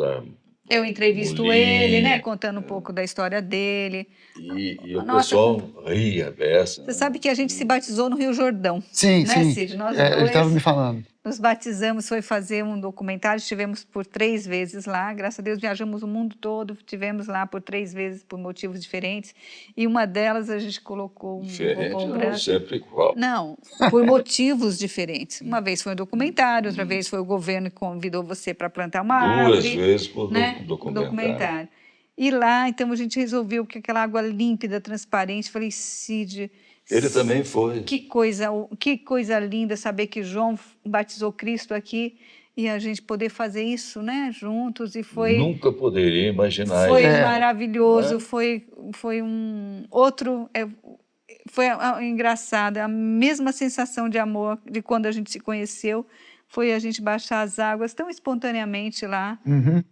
S2: Eu entrevisto
S3: Bolinha.
S2: ele, né? Contando um pouco da história dele.
S3: e o
S2: Nossa,
S3: pessoal ri a beça.
S2: Você sabe que a gente se batizou no Rio Jordão.
S1: Sim,
S2: né,
S1: sim.
S2: Cid? Nós
S1: Ele
S2: dois
S1: estava me falando.
S2: nos batizamos, foi fazer um documentário, estivemos por 3 vezes lá, graças a Deus viajamos o mundo todo, estivemos lá por 3 vezes por motivos diferentes, e uma delas a gente colocou um
S3: Diferente,
S2: roupão
S3: não,
S2: branco.
S3: sempre igual.
S2: Não, por motivos diferentes. Uma vez foi um documentário, outra vez foi o governo que convidou você para plantar uma
S3: Duas
S2: árvore.
S3: vezes por
S2: né?
S3: documentário.
S2: E lá, então, a gente resolveu que aquela água límpida, transparente, falei, Cid...
S3: Ele também foi.
S2: Que coisa linda saber que João batizou Cristo aqui e a gente poder fazer isso, né, juntos. E foi...
S3: Nunca poderia imaginar
S2: Foi
S3: isso.
S2: maravilhoso,
S3: Né?
S2: foi um outro... foi engraçado, a mesma sensação de amor de quando a gente se conheceu, foi a gente baixar as águas tão espontaneamente lá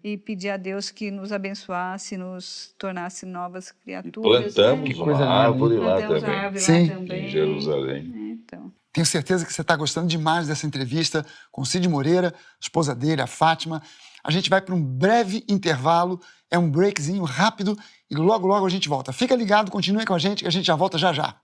S2: e pedir a Deus que nos abençoasse, nos tornasse novas criaturas.
S3: Plantamos
S2: né?
S1: Que coisa
S3: uma árvore
S1: linda.
S3: lá
S2: Plantamos a
S3: também,
S2: árvore
S1: Sim.
S2: lá também.
S3: em Jerusalém.
S2: Então.
S1: Tenho certeza que você está gostando demais dessa entrevista com o Cid Moreira, esposa dele, a Fátima. A gente vai para um breve intervalo, é um breakzinho rápido e logo, logo a gente volta. Fica ligado, continue com a gente, que a gente já volta já já.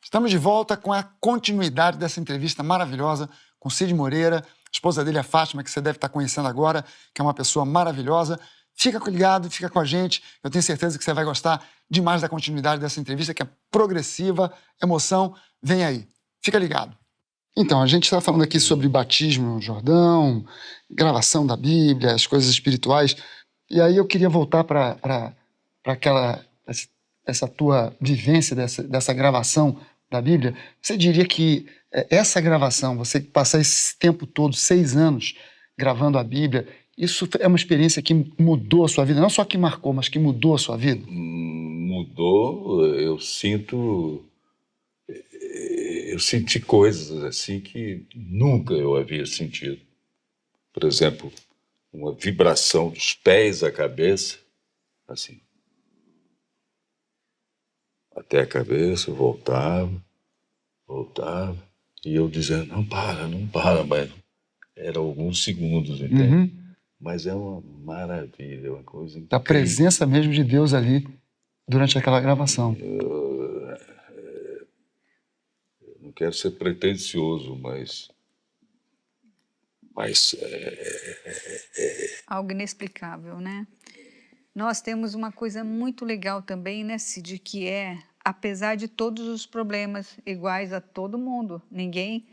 S1: Estamos de volta com a continuidade dessa entrevista maravilhosa com Cid Moreira, esposa dele, a Fátima, que você deve estar conhecendo agora, que é uma pessoa maravilhosa. Fica ligado, fica com a gente. Eu tenho certeza que você vai gostar demais da continuidade dessa entrevista, que é progressiva, emoção, vem aí. Fica ligado. Então, a gente está falando aqui sobre batismo no Jordão, gravação da Bíblia, as coisas espirituais. E aí eu queria voltar para essa tua vivência dessa gravação da Bíblia. Você diria que essa gravação, você passar esse tempo todo, 6 anos, gravando a Bíblia, isso é uma experiência que mudou a sua vida? Não só que marcou, mas que mudou a sua vida?
S3: Mudou, eu senti coisas assim que nunca eu havia sentido. Por exemplo, uma vibração dos pés à cabeça, assim, até a cabeça, voltava, e eu dizendo, não para, mas eram alguns segundos, entende?
S1: Uhum.
S3: Mas é uma maravilha, é uma coisa incrível.
S1: Da presença mesmo de Deus ali durante aquela gravação.
S3: Eu não quero ser pretensioso, mas
S2: Algo inexplicável, né? Nós temos uma coisa muito legal também, né, Cid, que apesar de todos os problemas iguais a todo mundo, ninguém,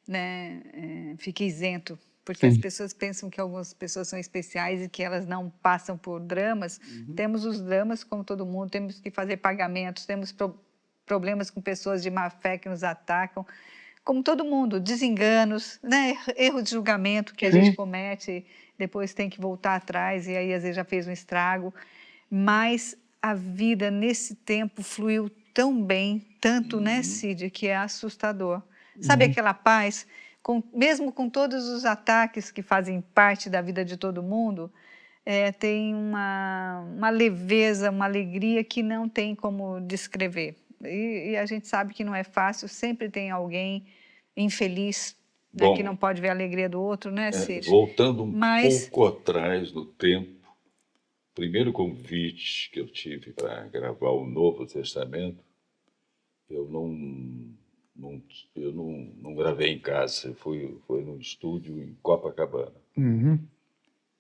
S2: né, fica isento, porque as pessoas pensam que algumas pessoas são especiais e que elas não passam por dramas. Temos os dramas como todo mundo, temos que fazer pagamentos, temos problemas com pessoas de má fé que nos atacam, como todo mundo, desenganos, né, erro de julgamento que a gente comete, depois tem que voltar atrás e aí às vezes já fez um estrago, mas a vida nesse tempo fluiu tão bem, tanto, né, Cid, que é assustador. Sabe aquela paz, mesmo com todos os ataques que fazem parte da vida de todo mundo, tem uma leveza, uma alegria que não tem como descrever. E a gente sabe que não é fácil, sempre tem alguém infeliz, né, que não pode ver a alegria do outro, né, Cid?
S3: Voltando um pouco atrás no tempo, o primeiro convite que eu tive para gravar o Novo Testamento, eu não gravei em casa, foi num estúdio em Copacabana.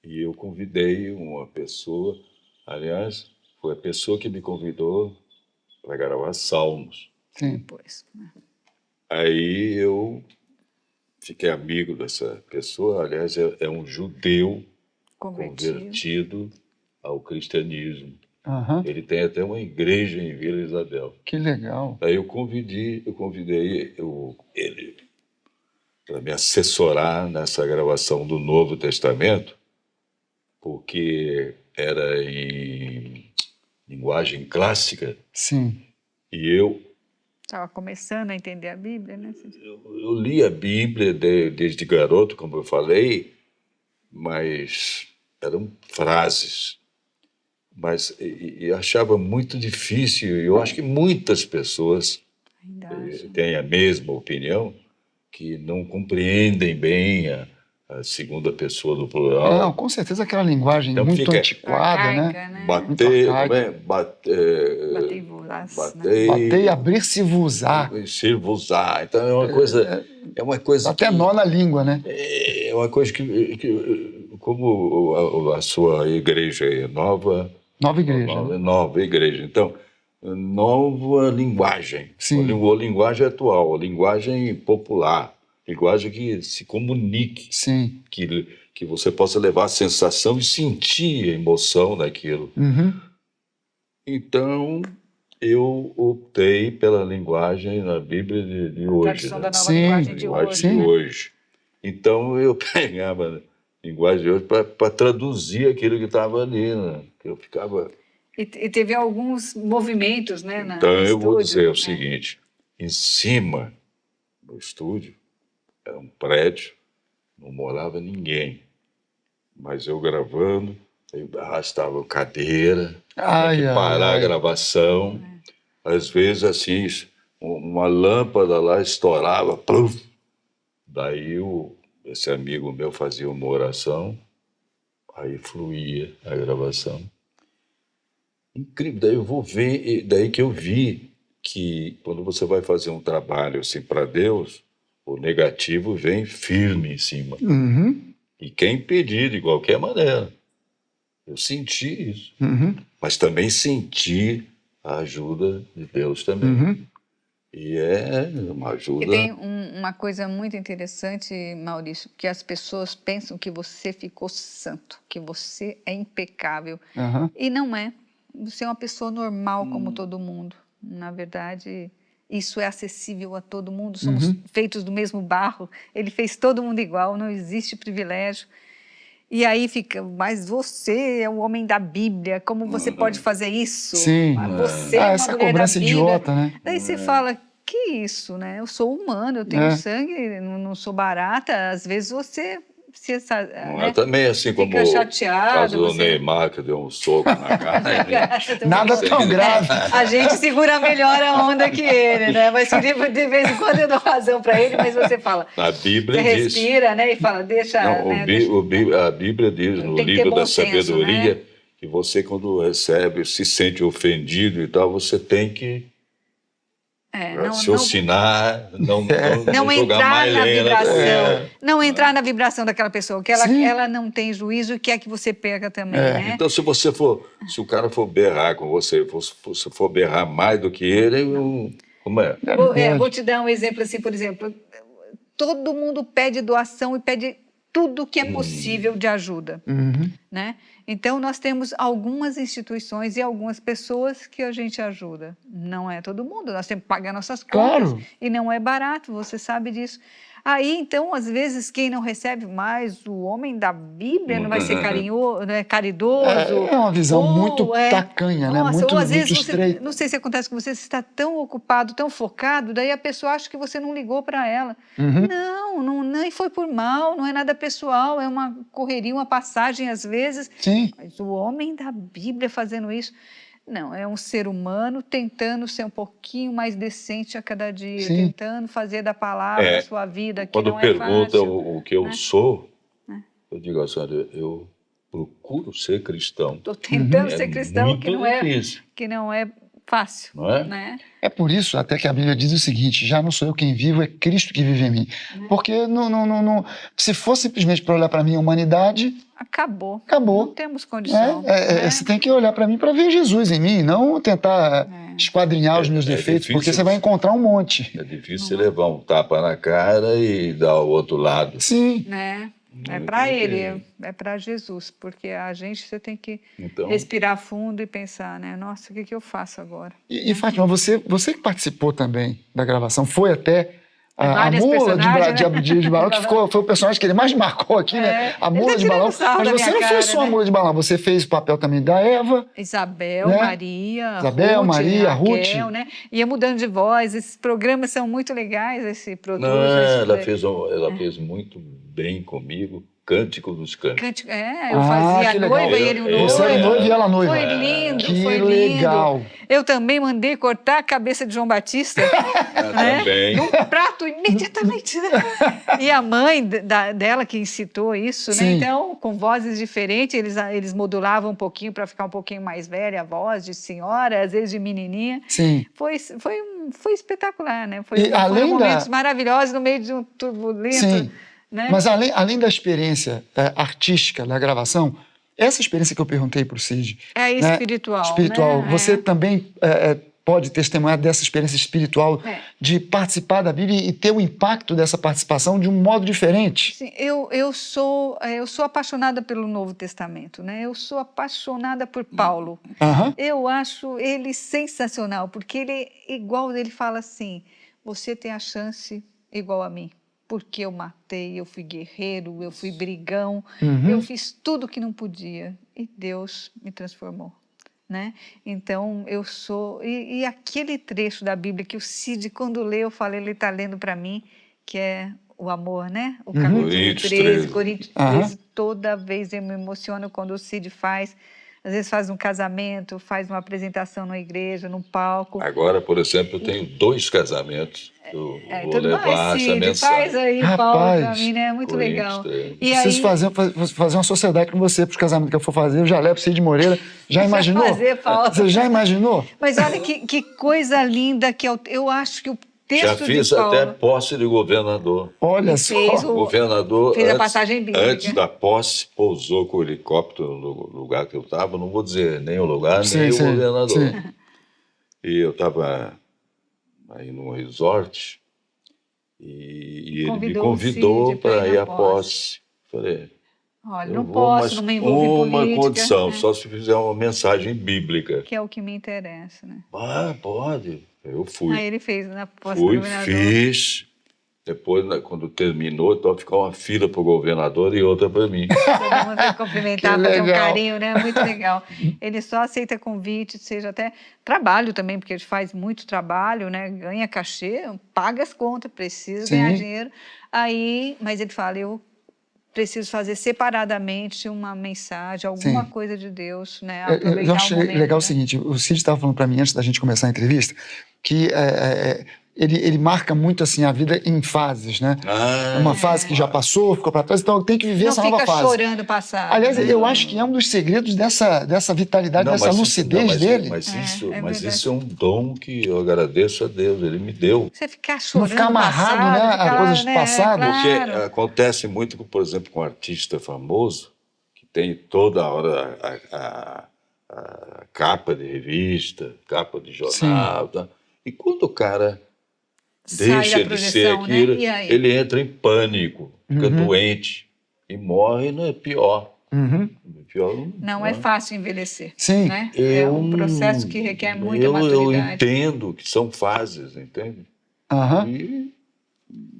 S3: E eu convidei uma pessoa, aliás, foi a pessoa que me convidou para gravar Salmos.
S2: Depois.
S3: Aí eu fiquei amigo dessa pessoa, aliás, é um judeu convertido ao cristianismo. Ele tem até uma igreja em Vila Isabel.
S1: Que legal.
S3: Aí eu convidei ele para me assessorar nessa gravação do Novo Testamento, porque era em linguagem clássica.
S1: Sim.
S3: E eu
S2: estava começando a entender a Bíblia, né?
S3: Eu li a Bíblia desde garoto, como eu falei, mas eram frases. Mas e achava muito difícil, e eu acho que muitas pessoas têm a mesma opinião, que não compreendem bem a segunda pessoa do plural.
S1: Não, com certeza aquela linguagem então muito antiquada,
S2: arcaica,
S1: né?
S3: Bater
S1: e abrir-se-vos-á.
S3: Abrir-se-vos-á. Então é uma coisa
S1: até nó na língua, né?
S3: É uma coisa que como a sua igreja é nova
S1: igreja.
S3: Nova igreja. Então, nova linguagem.
S1: Sim.
S3: A linguagem atual, a linguagem popular, linguagem que se comunique.
S1: Sim.
S3: Que você possa levar a sensação e sentir a emoção daquilo. Então, eu optei pela linguagem na Bíblia de hoje.
S2: A tradução da nova linguagem de hoje.
S3: Então, eu pegava a linguagem de hoje para traduzir aquilo que estava ali, né? Que eu ficava...
S2: E teve alguns movimentos, né?
S3: Então, eu vou dizer o
S2: né?
S3: seguinte, em cima do estúdio, era um prédio, não morava ninguém, mas eu gravando, eu arrastava cadeira, tinha que parar a gravação, às vezes assim, uma lâmpada lá estourava, pluf, daí esse amigo meu fazia uma oração, aí fluía a gravação. Incrível, daí eu vou ver, daí que eu vi que quando você vai fazer um trabalho assim para Deus, o negativo vem firme em cima.
S1: Uhum,
S3: E quer impedir de qualquer maneira. Eu senti isso.
S1: uhum,
S3: Mas também senti a ajuda de Deus também.
S1: uhum.
S3: E é uma
S2: E
S3: ajuda.
S2: tem uma coisa muito interessante, Maurício, que as pessoas pensam que você ficou santo, que você é impecável.
S1: Aham.
S2: E não é. Você é uma pessoa normal como todo mundo. Na verdade, isso é acessível a todo mundo. Somos feitos do mesmo barro. Ele fez todo mundo igual, não existe privilégio. E aí fica, mas você é o homem da Bíblia, como você pode fazer isso?
S1: Sim.
S2: Mas você é uma
S1: Essa
S2: mulher da
S1: cobrança
S2: Bíblia.
S1: idiota, né?
S2: Daí você fala, que isso, né? Eu sou humano, eu tenho
S1: É.
S2: sangue, não sou barata. Às vezes você
S3: Não
S2: né,
S3: é também assim como
S2: fica
S3: o
S2: chateado.
S3: caso do
S2: Você...
S3: Neymar, que deu um soco na cara.
S1: Nada tão grave.
S2: A gente segura melhor a onda que ele, né? Mas de vez em quando eu dou razão para ele, mas você fala,
S3: A Bíblia
S2: você
S3: diz.
S2: respira, né? E fala, deixa,
S3: Não,
S2: né? Deixa...
S3: a Bíblia diz no
S2: Tem que ter
S3: livro
S2: bom
S3: da
S2: senso,
S3: sabedoria
S2: né?
S3: que você, quando recebe, se sente ofendido e tal, você tem que raciocinar, não jogar
S2: entrar
S3: mais
S2: na
S3: lenha na fogueira.
S2: não entrar na vibração daquela pessoa, que
S1: Sim.
S2: ela não tem juízo e quer que você perca também, né?
S3: Então, se o cara for berrar com você, se for berrar mais do que ele, como é?
S2: Vou te dar um exemplo assim, por exemplo, todo mundo pede doação e pede tudo que é possível de ajuda,
S1: Uhum.
S2: né? Então, nós temos algumas instituições e algumas pessoas que a gente ajuda. Não é todo mundo, nós temos que pagar nossas contas.
S1: Claro.
S2: E não é barato, você sabe disso. Aí, então, às vezes, quem não recebe mais, o homem da Bíblia não vai ser carinhoso, né, caridoso.
S1: É uma visão muito tacanha, né?
S2: Nossa,
S1: Muito,
S2: ou às vezes
S1: muito
S2: você,
S1: estreita.
S2: não sei se acontece com você, você está tão ocupado, tão focado, daí a pessoa acha que você não ligou para ela.
S1: Uhum.
S2: Não, nem foi por mal, não é nada pessoal, é uma correria, uma passagem às vezes.
S1: Sim.
S2: Mas o homem da Bíblia fazendo isso, não, é um ser humano tentando ser um pouquinho mais decente a cada dia,
S1: Sim.
S2: tentando fazer da palavra a sua vida, que
S3: Quando
S2: não é
S3: pergunta
S2: fácil.
S3: o que eu sou, eu digo assim, olha, eu procuro ser cristão.
S2: Estou tentando
S3: É
S2: ser cristão,
S3: muito difícil,
S2: que não é fácil,
S3: não é?
S2: né?
S1: É por isso até que a Bíblia diz o seguinte: já não sou eu quem vivo, é Cristo que vive em mim. Porque se for simplesmente para olhar para a minha humanidade,
S2: Acabou.
S1: acabou.
S2: Não temos condição.
S1: Você tem que olhar para mim para ver Jesus em mim, não tentar esquadrinhar os meus defeitos,
S3: difícil.
S1: porque você vai encontrar um monte.
S3: É difícil você levar um tapa na cara e dar o outro lado.
S1: Sim.
S2: Né? É para ele, é para Jesus, porque a gente você tem que
S3: Então,
S2: respirar fundo e pensar, né? Nossa, o que eu faço agora?
S1: E Fátima, você que participou também da gravação, foi até a
S2: Várias
S1: mula
S2: personagens,
S1: de Abdias de Balão, que foi o personagem que ele mais marcou aqui, né? A
S2: ele
S1: mula
S2: tá
S1: de balão.
S2: tirando sarro
S1: Mas
S2: da
S1: você
S2: minha
S1: não foi
S2: cara,
S1: só a
S2: né?
S1: mula de balão, você fez o papel também da Eva.
S2: Isabel,
S1: né?
S2: Maria,
S1: Isabel,
S2: Ruth,
S1: Maria,
S2: Raquel,
S1: Ruth.
S2: né? Ia mudando de voz. Esses programas são muito legais, esse produto.
S3: não, ela
S2: esse...
S3: fez muito bem comigo. Cântico dos Cânticos.
S2: Eu fazia
S1: que
S2: a
S1: legal.
S2: noiva e ele o noivo.
S1: Você era o noivo e ela a noiva.
S2: Foi lindo,
S1: Que
S2: foi lindo.
S1: legal.
S2: Eu também mandei cortar a cabeça de João Batista. né?
S3: Também.
S2: Num prato imediatamente. Né? E a mãe dela que incitou isso, né?
S1: Sim.
S2: Então, com vozes diferentes, eles modulavam um pouquinho para ficar um pouquinho mais velha, a voz de senhora, às vezes de menininha.
S1: Sim.
S2: Foi espetacular, né?
S1: Além
S2: foram momentos maravilhosos no meio de um turbulento.
S1: Sim.
S2: Né?
S1: Mas além da experiência artística da gravação, essa experiência que eu perguntei para o Cid...
S2: É espiritual.
S1: Espiritual.
S2: Né?
S1: Você também pode testemunhar dessa experiência espiritual de participar da Bíblia e ter o impacto dessa participação de um modo diferente.
S2: Sim, eu sou apaixonada pelo Novo Testamento, né? Eu sou apaixonada por Paulo.
S1: Uhum.
S2: Eu acho ele sensacional, porque ele fala assim, você tem a chance igual a mim. Porque eu matei, eu fui guerreiro, eu fui brigão, eu fiz tudo que não podia e Deus me transformou, né? Então eu sou e aquele trecho da Bíblia que o Cid quando lê, eu falei, ele está lendo para mim, que é o amor, né? O capítulo 13, Coríntios 13, toda vez eu me emociono quando o Cid faz às vezes faz um casamento, faz uma apresentação na igreja, no palco.
S3: Agora, por exemplo, eu tenho 2 casamentos. Eu vou
S2: Tudo
S3: levar
S2: mais,
S3: essa
S2: Cid,
S3: mensagem.
S2: faz aí,
S1: Rapaz,
S2: Paulo, pra mim, né? Muito
S3: Corinthians,
S2: legal.
S3: tem.
S2: E
S1: Preciso
S2: aí,
S1: fazer uma sociedade com você para os casamentos que eu for fazer. Eu já levo Cid Moreira. Já imaginou?
S2: fazer, Paulo.
S1: Você já imaginou?
S2: Mas olha que coisa linda que eu acho que o
S3: Já
S2: texto
S3: fiz
S2: de Paulo...
S3: até posse de governador.
S1: Olha
S2: E
S1: só.
S2: fez
S3: O governador,
S2: fez a passagem bíblica.
S3: antes da posse, pousou com o helicóptero no lugar que eu estava. Não vou dizer nem o lugar, nem o governador.
S1: sim.
S3: E eu estava aí num resort e ele me
S2: Convidou o
S3: convidou
S2: Cid pra
S3: para
S2: ir
S3: ir
S2: na
S3: à posse. Falei,
S2: Olha,
S3: eu
S2: não
S3: vou,
S2: posso,
S3: mas
S2: não me envolver em
S3: uma
S2: política.
S3: condição,
S2: né?
S3: só se fizer uma mensagem bíblica.
S2: Que é o que me interessa, né?
S3: Ah, pode. Eu fui.
S2: Aí ele fez na posse do
S3: Fui,
S2: governador.
S3: fiz. Depois, quando terminou, então ficou uma fila para o governador e outra para mim.
S2: Todo mundo vai cumprimentar,
S1: Que
S2: fazer um
S1: legal.
S2: carinho, né? Muito legal. Ele só aceita convite, seja até trabalho também, porque ele faz muito trabalho, né? Ganha cachê, paga as contas, precisa
S1: Sim.
S2: ganhar dinheiro. Aí, mas ele fala, eu preciso fazer separadamente uma mensagem, alguma
S1: Sim.
S2: coisa de Deus, né?
S1: Eu
S2: Aproveitar
S1: achei
S2: o momento,
S1: legal
S2: né?
S1: o seguinte, o Cid estava falando para mim antes da gente começar a entrevista que ele marca muito assim a vida em fases, né?
S3: Ah,
S1: Uma fase que já passou, ficou para trás, então tem que viver
S2: Não
S1: essa nova
S2: fica
S1: fase.
S2: chorando o passado.
S1: Aliás,
S2: né?
S1: eu acho que é um dos segredos dessa vitalidade, dessa lucidez dele.
S3: Mas isso
S2: É
S3: mas
S2: verdade.
S3: isso é um dom que eu agradeço a Deus, ele me deu.
S2: Você ficar chorando
S1: ficar amarrado,
S2: o passado,
S1: né, a
S2: ficar,
S1: coisas do
S2: né,
S1: passado.
S3: Porque
S2: claro.
S3: acontece muito, por exemplo, com um artista famoso, que tem toda hora a capa de revista, capa de jornal. Tá? E quando o cara
S2: Sai
S3: deixa
S2: da
S3: de ser
S2: projeção,
S3: aquilo,
S2: né? E aí?
S3: ele entra em pânico, fica
S1: Uhum.
S3: doente e morre, não é pior.
S1: Uhum.
S3: Pior
S2: Não é fácil envelhecer.
S1: Sim.
S2: Né? É um processo que requer muita
S3: eu
S2: maturidade.
S3: entendo que são fases, entende?
S1: Aham.
S3: E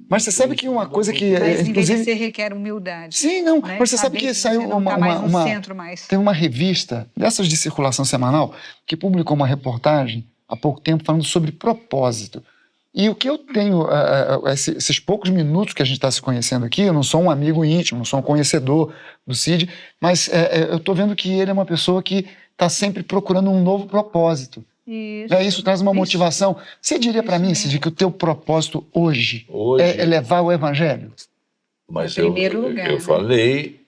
S1: Mas você sabe que uma coisa que,
S2: Mas
S1: inclusive...
S2: envelhecer requer humildade.
S1: Sim, não,
S2: né?
S1: mas você sabe
S2: Saber
S1: que saiu
S2: você não tá mais no
S1: uma,
S2: centro mais.
S1: tem uma revista dessas de circulação semanal que publicou uma reportagem há pouco tempo falando sobre propósito. E o que eu tenho, esses poucos minutos que a gente está se conhecendo aqui, eu não sou um amigo íntimo, não sou um conhecedor do Cid, mas eu estou vendo que ele é uma pessoa que está sempre procurando um novo propósito.
S2: Isso.
S1: Isso traz uma motivação. Você diria para mim, Cid, que o teu propósito hoje é levar o evangelho?
S3: Mas
S2: Em primeiro lugar,
S3: eu
S2: né?
S3: falei,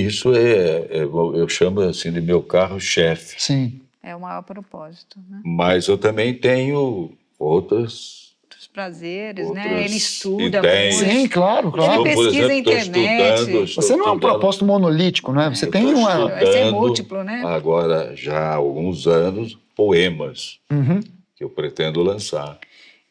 S3: isso eu chamo assim de meu carro-chefe.
S1: Sim.
S2: É o maior propósito. Né?
S3: Mas eu também tenho outras
S2: Os prazeres, né?
S3: Outras
S2: Ele estuda
S3: ideias.
S2: muito.
S1: Sim, claro,
S2: Ele
S1: claro.
S2: pesquisa
S3: por exemplo,
S2: a internet.
S1: Você não é um propósito monolítico, não é? Você tem uma...
S2: Vai ser múltiplo, né?
S3: Agora, já há alguns anos, poemas
S1: Uhum.
S3: que eu pretendo lançar.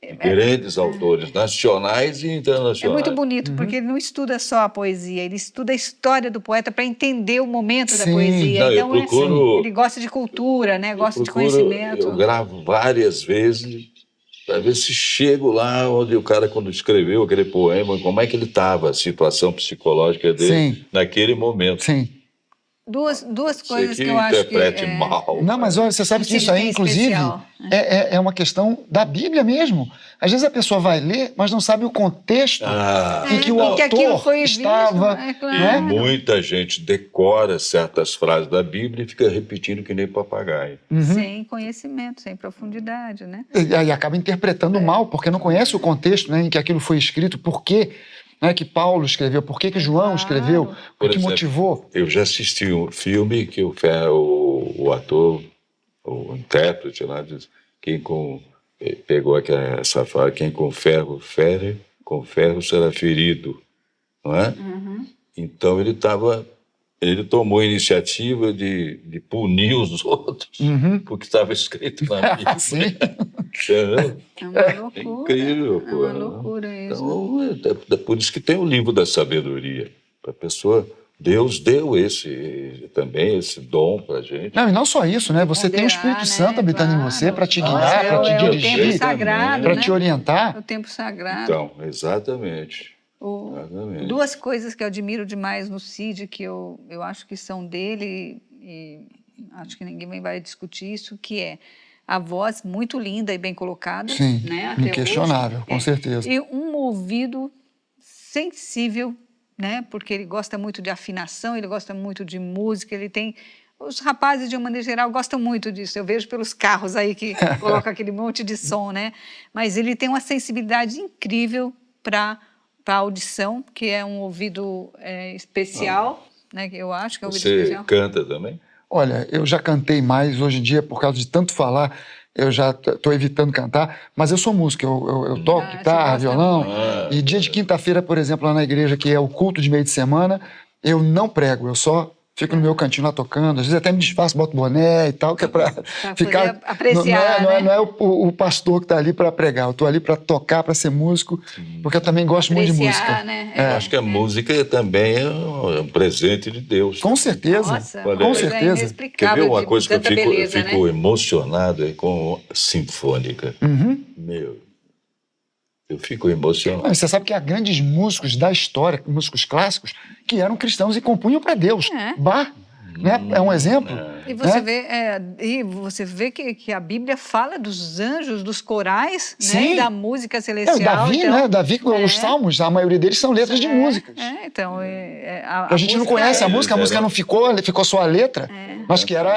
S3: De grandes autores nacionais e
S2: É
S3: internacionais.
S2: muito bonito, porque ele não estuda só a poesia, ele estuda a história do poeta para entender o momento da
S1: Sim.
S2: poesia.
S3: Não, eu
S2: Então,
S3: procuro-
S2: ele gosta de cultura, né? Gosta de
S3: Procuro-
S2: conhecimento.
S3: Eu gravo várias vezes para ver se chego lá onde o cara, quando escreveu aquele poema, como é que ele estava, a situação psicológica dele
S1: Sim.
S3: naquele momento.
S1: Sim.
S2: Duas coisas
S3: Sei
S2: que eu acho que...
S3: interprete mal.
S1: Não, mas olha, você sabe que
S2: Sim,
S1: isso aí,
S2: tem
S1: inclusive,
S2: especial,
S1: é uma questão da Bíblia mesmo. Às vezes a pessoa vai ler, mas não sabe o contexto em que o
S2: que aquilo
S1: autor
S2: foi visto,
S1: estava.
S2: é claro.
S1: né?
S3: Muita gente decora certas frases da Bíblia e fica repetindo que nem papagaio.
S2: Sem conhecimento, sem profundidade, né?
S1: E aí acaba interpretando mal, porque não conhece o contexto, né, em que aquilo foi escrito, por quê, né, que Paulo escreveu, por que João
S2: Claro.
S1: escreveu, o
S3: Por
S1: que
S3: exemplo,
S1: motivou.
S3: Eu já assisti um filme que o ator, o intérprete lá, diz, pegou essa frase, quem com ferro fere, com ferro será ferido, não é? Então ele tomou a iniciativa de punir os outros, porque estava escrito na Bíblia.
S1: Sim.
S3: Entendeu?
S2: É uma
S3: É
S2: loucura.
S3: incrível.
S2: É uma loucura isso.
S3: Então, é por isso que tem o livro da sabedoria. Para a pessoa, Deus deu também esse dom para a gente.
S1: Não, e não só isso, né? Você tem o
S2: Ponderar,
S1: Espírito Santo
S2: né?
S1: habitando em
S2: Claro.
S1: você para te
S2: Nossa,
S1: guiar, para te
S2: é o
S1: dirigir,
S2: tempo sagrado,
S1: para
S2: né?
S1: te orientar.
S2: O tempo sagrado.
S3: Então, exatamente. Exatamente.
S2: Duas coisas que eu admiro demais no Cid, que eu acho que são dele, e acho que ninguém vai discutir isso, que é a voz muito linda e bem colocada.
S1: Sim,
S2: né, até
S1: inquestionável,
S2: hoje.
S1: com certeza.
S2: E um ouvido sensível, né, porque ele gosta muito de afinação, ele gosta muito de música, ele tem Os rapazes, de uma maneira geral, gostam muito disso. Eu vejo pelos carros aí que colocam aquele monte de som, né? Mas ele tem uma sensibilidade incrível para a audição, que é um ouvido especial, né? Que eu acho que é um ouvido
S3: Você
S2: especial.
S3: canta também?
S1: Olha, eu já cantei mais hoje em dia, por causa de tanto falar, eu já estou evitando cantar, mas eu sou músico, eu toco
S2: você
S1: guitarra,
S2: gosta
S1: violão,
S2: muito.
S1: e dia de quinta-feira, por exemplo, lá na igreja, que é o culto de meio de semana, eu não prego, eu só fico no meu cantinho lá tocando, às vezes até me disfarço, boto boné e tal, que é para ficar...
S2: poder apreciar,
S1: não é o pastor que está ali para pregar, eu estou ali para tocar, para ser músico, porque eu também gosto muito de
S2: Apreciar,
S1: música.
S2: né?
S3: Eu acho que a música também é um presente de Deus.
S1: Com certeza,
S2: Nossa,
S3: Olha,
S1: com
S2: coisa
S1: certeza.
S3: Quer
S2: inexplicável
S3: ver uma
S2: de
S3: coisa que eu
S2: tanta beleza,
S3: fico
S2: né?
S3: emocionado é com sinfônica.
S1: Uhum.
S3: Meu, eu fico emocionado.
S1: Mas você sabe que há grandes músicos da história, músicos clássicos, que eram cristãos e compunham para Deus. Bach, né? É um exemplo.
S2: E você
S1: né?
S2: vê que a Bíblia fala dos anjos, dos corais, né?
S1: Sim.
S2: E da música
S1: É,
S2: celestial.
S1: o Davi,
S2: então,
S1: né? Davi, os salmos, a maioria deles são letras de músicas.
S2: Então,
S1: A gente não
S2: música
S1: conhece a música não ficou só a letra, mas que era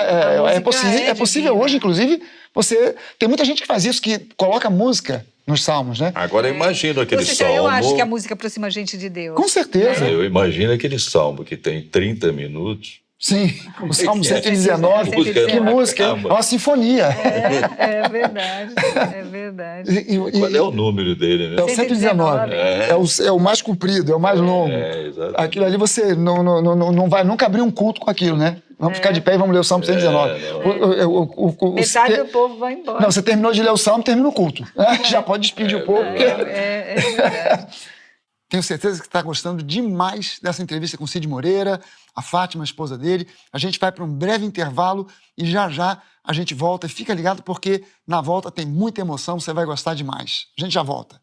S2: música
S1: é possível
S2: divina.
S1: hoje, inclusive, tem muita gente que faz isso, que coloca música nos salmos, né?
S3: Agora eu imagino aquele salmo.
S2: Eu acho que a música aproxima a gente de Deus.
S1: Com certeza.
S3: Eu imagino aquele salmo que tem 30 minutos.
S1: Sim, o Salmo 119, que música, é uma sinfonia.
S2: É verdade, é verdade.
S3: Qual é o número dele, né?
S1: É o 119. É o mais comprido, é o mais longo.
S3: Exatamente.
S1: Aquilo ali você não vai nunca abrir um culto com aquilo, né? Vamos ficar de pé e vamos ler o Salmo 119.
S2: Metade do povo vai embora.
S1: Não, você terminou de ler o Salmo, termina o culto. Já pode despedir o povo.
S2: É verdade.
S1: Tenho certeza que está gostando demais dessa entrevista com Cid Moreira, a Fátima, a esposa dele. A gente vai para um breve intervalo e já a gente volta. Fica ligado porque na volta tem muita emoção, você vai gostar demais. A gente já volta.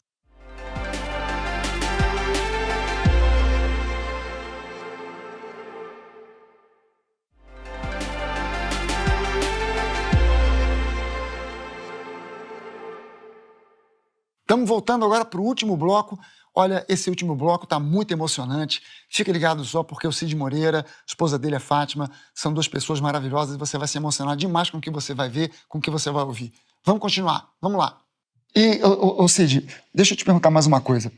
S1: Estamos voltando agora para o último bloco. Olha, esse último bloco está muito emocionante. Fica ligado só porque o Cid Moreira, a esposa dele é Fátima, são duas pessoas maravilhosas e você vai se emocionar demais com o que você vai ver, com o que você vai ouvir. Vamos continuar, vamos lá. E, Cid, deixa eu te perguntar mais uma coisa.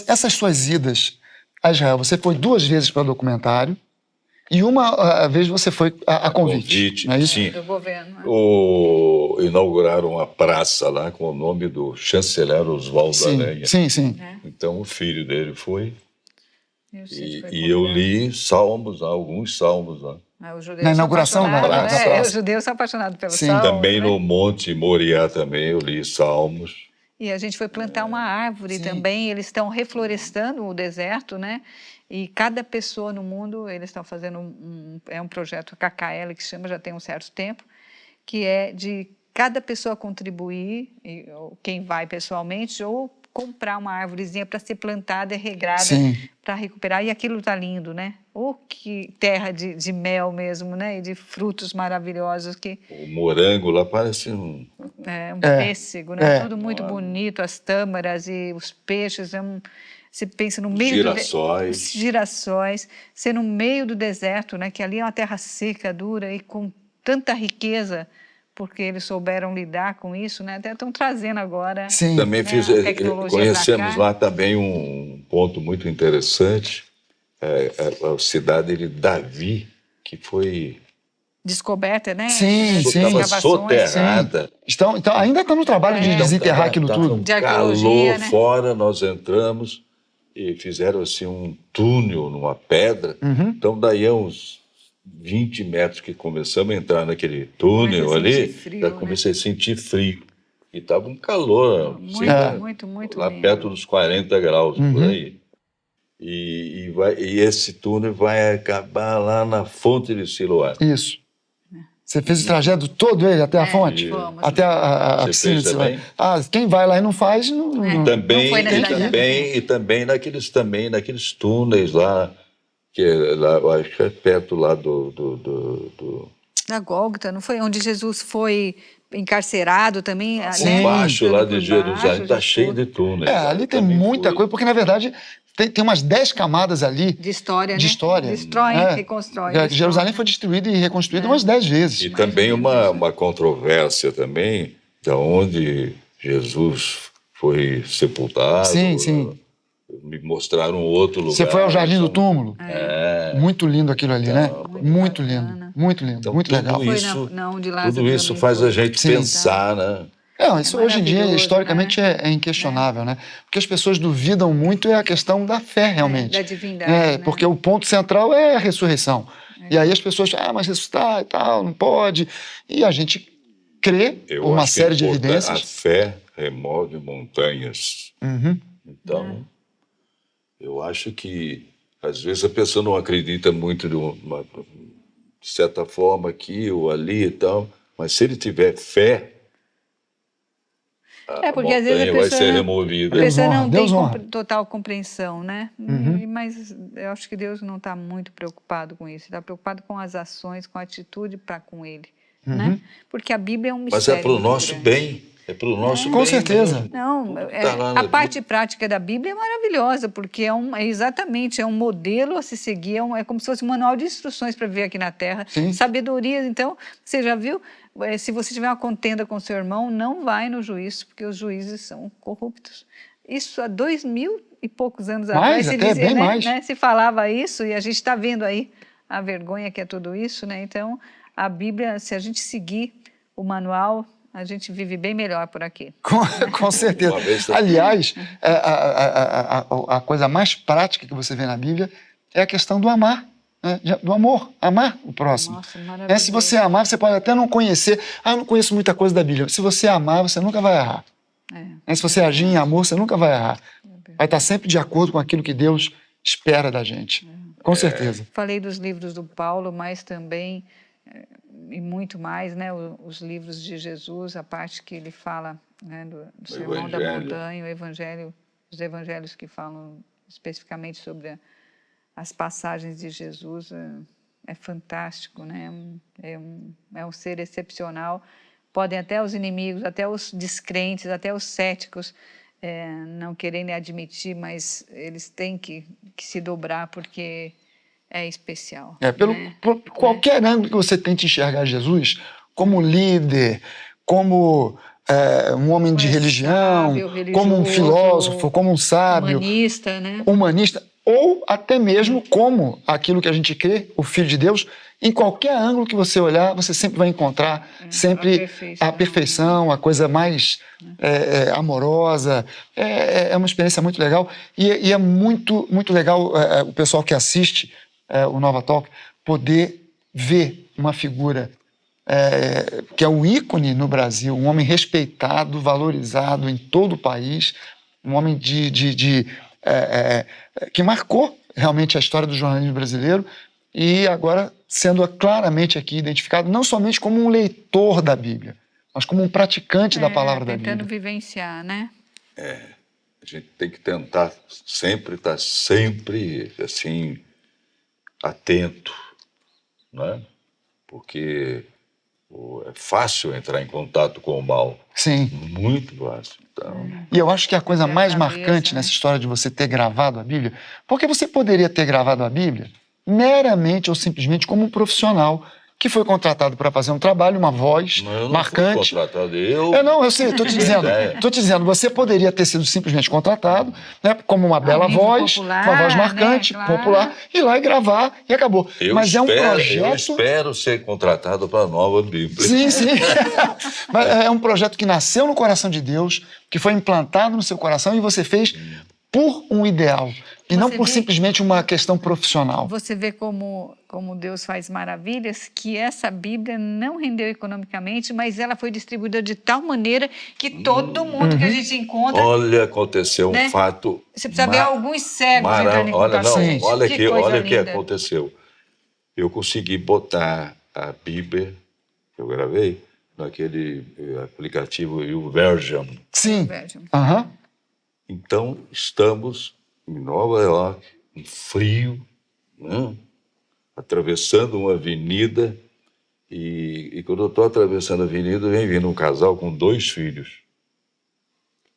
S1: Essas suas idas a Israel, você foi 2 vezes para o documentário e uma vez você foi a convite. Não é isso?
S3: Sim.
S2: Do governo.
S3: Inauguraram uma praça lá com o nome do chanceler Oswaldo Aranha.
S1: Sim.
S3: Então o filho dele foi e
S2: eu
S3: eu li alguns salmos lá.
S1: Na inauguração da praça.
S2: Os judeus são apaixonados pelo
S1: Sim.
S2: salmo.
S3: Também
S2: né?
S3: no Monte Moriá também eu li salmos.
S2: E a gente foi plantar uma árvore também. Eles estão reflorestando o deserto, né? E cada pessoa no mundo, eles estão fazendo um projeto KKL, que chama, já tem um certo tempo, que é de cada pessoa contribuir, ou quem vai pessoalmente, ou comprar uma árvorezinha para ser plantada e regrada para recuperar. E aquilo está lindo, né? Que terra de mel mesmo, né? E de frutos maravilhosos.
S3: O morango lá parece um
S2: pêssego, né? Tudo muito bonito, as tâmaras e os peixes. Você pensa no meio
S3: girassóis.
S2: Girassóis. Ser no meio do deserto, né? Que ali é uma terra seca, dura e com tanta riqueza, porque eles souberam lidar com isso, né? Até estão trazendo agora.
S1: Sim.
S3: Também conhecemos lá também um ponto muito interessante, a cidade de Davi, que foi
S2: descoberta, né?
S1: Sim.
S3: Estava soterrada.
S1: Então, ainda está no trabalho de desenterrar aquilo tudo.
S3: Um
S2: De
S3: calor
S2: arqueologia, né?
S3: fora, nós entramos e fizeram assim um túnel numa pedra. Então daí a uns 20 metros que começamos a entrar naquele túnel ali,
S2: frio,
S3: já comecei a sentir frio. E estava um calor,
S2: muito
S3: lá
S2: lindo.
S3: perto dos 40 graus, por aí. E esse túnel vai acabar lá na fonte de Siloé.
S1: Isso. Você fez o trajeto todo ele até a fonte?
S2: Fomos.
S1: Até a piscina de Siloé? Quem vai lá e não faz...
S3: E também naqueles túneis lá, que lá, acho que é perto lá
S2: Na Gólgota, não foi? Onde Jesus foi encarcerado também,
S3: por baixo lá de Jerusalém, está cheio de túneis.
S1: Ali tem muita coisa, porque na verdade tem umas 10 camadas ali
S2: De história, né?
S1: de história.
S2: Destrói,
S1: né?
S2: reconstrói.
S1: Jerusalém
S2: destrói.
S1: foi destruída e reconstruída umas 10 vezes.
S3: E também uma controvérsia também, de onde Jesus foi sepultado.
S1: Sim, sim.
S3: Me mostraram outro lugar.
S1: Você foi ao Jardim do Túmulo?
S3: É.
S1: Muito lindo aquilo ali, né?
S2: Muito
S1: Lindo,
S2: bacana.
S1: muito lindo,
S3: Então,
S1: muito
S3: tudo
S1: legal.
S2: Foi
S3: isso,
S2: na onde Lázaro
S3: tudo isso
S2: também
S3: faz
S2: foi.
S3: a gente
S1: Sim.
S3: pensar, né?
S1: Não, isso hoje em dia,
S2: maravilhoso,
S1: historicamente,
S2: né?
S1: é inquestionável, né? O que as pessoas duvidam muito é a questão da fé, realmente.
S2: Da divindade, né?
S1: Porque o ponto central é a ressurreição. E aí as pessoas falam, mas ressuscitar e tal, não pode. E a gente crê,
S3: Eu
S1: por uma
S3: acho que
S1: série de
S3: A
S1: evidências.
S3: fé remove montanhas.
S1: Uhum.
S3: Então, eu acho que, às vezes, a pessoa não acredita muito de certa forma aqui ou ali e tal, mas se ele tiver fé, a
S2: Porque às vezes a
S3: montanha vai
S2: pessoa
S3: ser
S2: não-
S3: removida.
S2: A pessoa
S1: honra,
S2: não
S1: Deus
S2: tem
S1: honra.
S2: total compreensão, né?
S1: Uhum.
S2: Mas eu acho que Deus não está muito preocupado com isso. Está preocupado com as ações, com a atitude para com Ele, né? Porque a Bíblia é um mistério.
S3: Mas é para o
S2: muito
S3: nosso
S2: grande.
S3: bem. É para o nosso
S1: Com
S3: bem
S1: certeza.
S3: mesmo.
S2: Não,
S3: Tudo tá lá na
S2: a parte
S3: Bíblia.
S2: prática da Bíblia é maravilhosa, porque exatamente, é um modelo a se seguir, é como se fosse um manual de instruções para viver aqui na Terra.
S1: Sim.
S2: Sabedoria, então, você já viu? Se você tiver uma contenda com seu irmão, não vai no juízo, porque os juízes são corruptos. Isso há 2000 e poucos anos
S1: Mais,
S2: atrás se
S1: até,
S2: dizia,
S1: bem mais.
S2: se falava isso, e a gente está vendo aí a vergonha que é tudo isso, né? Então, a Bíblia, se a gente seguir o manual, a gente vive bem melhor por aqui.
S1: Com certeza.
S3: Uma vez-
S1: Aliás, a coisa mais prática que você vê na Bíblia é a questão do amar, né? Do amor, amar o próximo.
S2: Nossa, maravilhoso.
S1: Se você amar, você pode até não conhecer. Eu não conheço muita coisa da Bíblia. Se você amar, você nunca vai errar. Se você agir em amor, você nunca vai errar. Vai estar sempre de acordo com aquilo que Deus espera da gente. Com certeza.
S2: Falei dos livros do Paulo, mas também, e muito mais, né, os livros de Jesus, a parte que ele fala, né, do Sermão da
S3: Evangelho.
S2: Montanha, os evangelhos que falam especificamente sobre as passagens de Jesus, é fantástico, né? É um ser excepcional. Podem até os inimigos, até os descrentes, até os céticos não quererem admitir, mas eles têm que se dobrar porque é especial.
S1: Por qualquer ângulo que você tente enxergar Jesus, como líder, como um homem de religião,
S2: sábio,
S1: como um
S2: religioso,
S1: filósofo, como um sábio,
S2: humanista, né?
S1: humanista, ou até mesmo como aquilo que a gente crê, o Filho de Deus, em qualquer ângulo que você olhar, você sempre vai encontrar sempre a perfeição, a coisa mais amorosa. É uma experiência muito legal e é muito, muito legal o pessoal que assiste o Nova Talk poder ver uma figura que é o ícone no Brasil, um homem respeitado, valorizado em todo o país, um homem que marcou realmente a história do jornalismo brasileiro e agora sendo claramente aqui identificado não somente como um leitor da Bíblia, mas como um praticante da palavra da Bíblia.
S2: Tentando vivenciar, né?
S3: A gente tem que tentar estar sempre assim, atento, né? Porque é fácil entrar em contato com o mal.
S1: Sim.
S3: Muito fácil. Então,
S1: E eu acho que a coisa mais
S2: cabeça,
S1: marcante
S2: né?
S1: nessa história de você ter gravado a Bíblia, porque você poderia ter gravado a Bíblia meramente ou simplesmente como um profissional que foi contratado para fazer um trabalho, uma voz
S3: eu não
S1: marcante.
S3: fui contratado.
S1: Não, eu sei, estou te dizendo. Estou te dizendo, você poderia ter sido simplesmente contratado, né, como uma bela
S2: nível
S1: voz,
S2: popular,
S1: uma voz marcante,
S2: né, claro.
S1: popular, ir lá e gravar e acabou. Mas é um
S3: Eu
S1: projeto.
S3: espero ser contratado para a nova Bíblia.
S1: Sim, sim. Mas é um projeto que nasceu no coração de Deus, que foi implantado no seu coração e você fez por um ideal e não por simplesmente uma questão profissional.
S2: Você vê como Deus faz maravilhas, que essa Bíblia não rendeu economicamente, mas ela foi distribuída de tal maneira que todo mundo que a gente encontra...
S3: Olha, aconteceu
S2: né?
S3: um fato...
S2: Você precisa ver alguns cegos entrando em
S3: Olha,
S2: contato.
S3: não, olha
S2: Que coisa
S3: o que
S2: linda.
S3: aconteceu. Eu consegui botar a Bíblia, que eu gravei, naquele aplicativo YouVersion.
S1: Sim.
S2: Version.
S1: Aham.
S3: Então, estamos em Nova York, um frio, né? Atravessando uma avenida, e quando eu estou atravessando a avenida, vem vindo um casal com 2 filhos.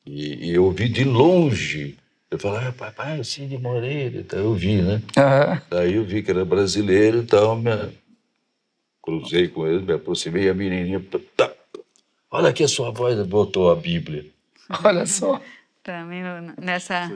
S3: E eu vi de longe Eu falava, papai, o Cid Moreira. Então eu vi, né?
S1: Aham.
S3: Daí eu vi que era brasileiro, então cruzei com ele, me aproximei, a menininha, tá, olha aqui a sua voz, botou a Bíblia.
S1: Olha só.
S2: Também nessa...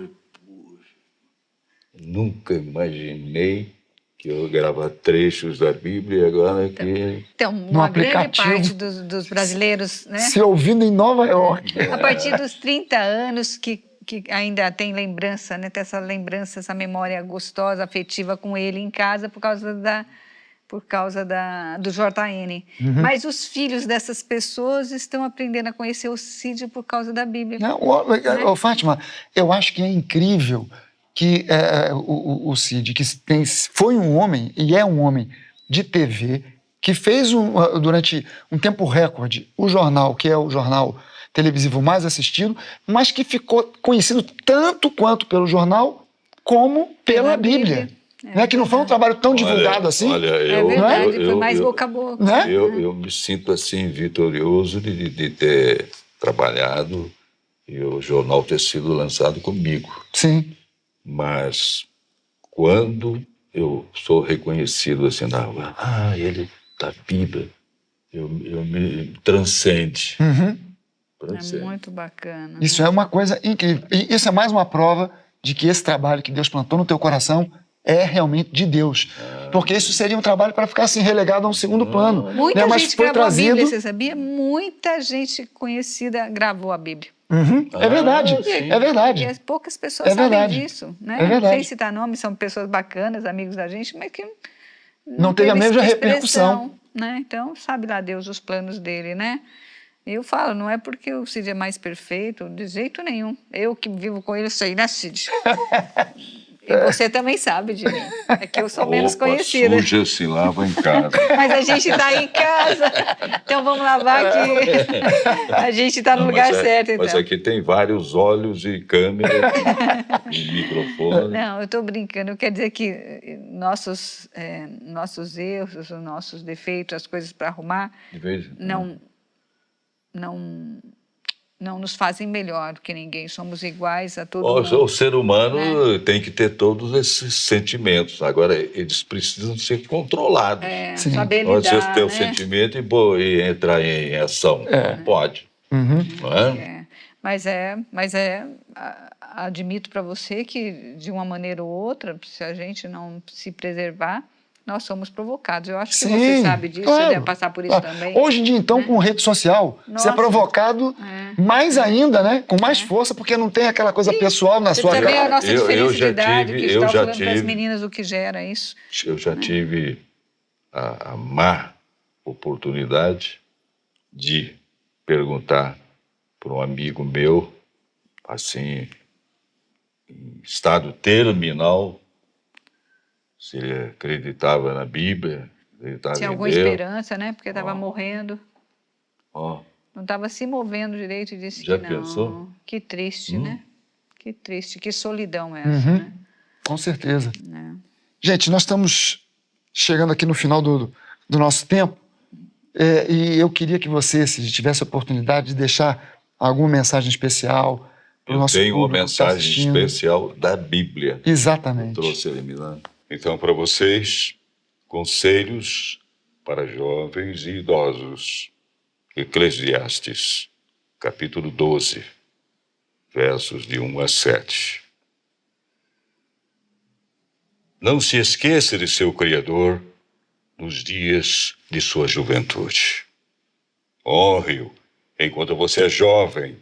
S3: Nunca imaginei que eu grava trechos da Bíblia agora que...
S2: Então, uma grande
S1: aplicativo.
S2: parte dos brasileiros, né?
S1: Se ouvindo em Nova York.
S2: A partir dos 30 anos que ainda tem lembrança, né? Tem essa lembrança, essa memória gostosa, afetiva com ele em casa por causa do JN. Mas os filhos dessas pessoas estão aprendendo a conhecer o Cid por causa da Bíblia.
S1: Não, Fátima, eu acho que é incrível que o Cid, que foi um homem, e é um homem de TV, que fez durante um tempo recorde o jornal, que é o jornal televisivo mais assistido, mas que ficou conhecido tanto quanto pelo jornal como pela Bíblia. Né? Que não foi um trabalho tão divulgado assim.
S3: Olha,
S2: É verdade, foi mais boca a boca.
S1: Né?
S3: Eu me sinto assim vitorioso de ter trabalhado e o jornal ter sido lançado comigo.
S1: Sim.
S3: Mas quando eu sou reconhecido assim na rua, ele da Bíblia, eu me transcende.
S2: É muito bacana.
S1: Isso é uma coisa incrível. E isso é mais uma prova de que esse trabalho que Deus plantou no teu coração é realmente de Deus. Porque isso seria um trabalho para ficar assim relegado a um segundo plano.
S2: Muita
S1: Mas
S2: gente
S1: foi
S2: gravou
S1: trazido...
S2: a Bíblia, você sabia? Muita gente conhecida gravou a Bíblia.
S1: É verdade,
S3: sim.
S1: é verdade.
S2: E poucas pessoas sabem disso, né?
S1: É verdade.
S2: Sem citar nomes, são pessoas bacanas, amigos da gente, mas que
S1: não teve a mesma repercussão.
S2: expressão, né? Então, sabe lá Deus os planos dele, né? Eu falo, não é porque o Cid é mais perfeito, de jeito nenhum. Eu que vivo com ele, sei, né, Cid? E você também sabe de mim. É que eu sou menos conhecida.
S3: Suja se lava em casa.
S2: Mas a gente está em casa, então vamos lavar aqui. A gente está no lugar certo, então.
S3: Mas aqui tem vários olhos e câmera e microfone.
S2: Não, eu estou brincando. Eu quero dizer que nossos erros, os nossos defeitos, as coisas para arrumar, não nos fazem melhor que ninguém. Somos iguais a todo mundo.
S3: O ser humano tem que ter todos esses sentimentos. Agora, eles precisam ser controlados.
S2: Saber
S3: Pode
S2: lidar,
S3: ser ter o
S2: né?
S3: sentimento e entrar em ação. Não pode. Não é?
S2: Mas admito para você que, de uma maneira ou outra, se a gente não se preservar, nós somos provocados. Eu acho que você sabe disso, você deve passar por isso também.
S1: Hoje em dia, então, com rede social, você é provocado mais ainda, né? Com mais força, porque não tem aquela coisa pessoal na sua
S2: cara. Você vê a nossa diferença de idade, que estava falando para as meninas o que gera isso.
S3: Eu já tive a má oportunidade de perguntar para um amigo meu, assim, em estado terminal, se ele acreditava na Bíblia, acreditava
S2: tinha
S3: em
S2: alguma
S3: Deus.
S2: esperança, né? Porque estava morrendo. Não estava se movendo direito e disse
S3: Já
S2: que não.
S3: pensou?
S2: Que triste, né? Que triste, que solidão essa, né?
S1: Com certeza. Gente, nós estamos chegando aqui no final do nosso tempo e eu queria que você, se tivesse a oportunidade de deixar alguma mensagem especial para o nosso público.
S3: Eu tenho uma mensagem especial da Bíblia.
S1: Exatamente.
S3: Eu trouxe ele, Milano. Então, para vocês, conselhos para jovens e idosos. Eclesiastes, capítulo 12, versos de 1 a 7. Não se esqueça de seu Criador nos dias de sua juventude. Honre-o enquanto você é jovem,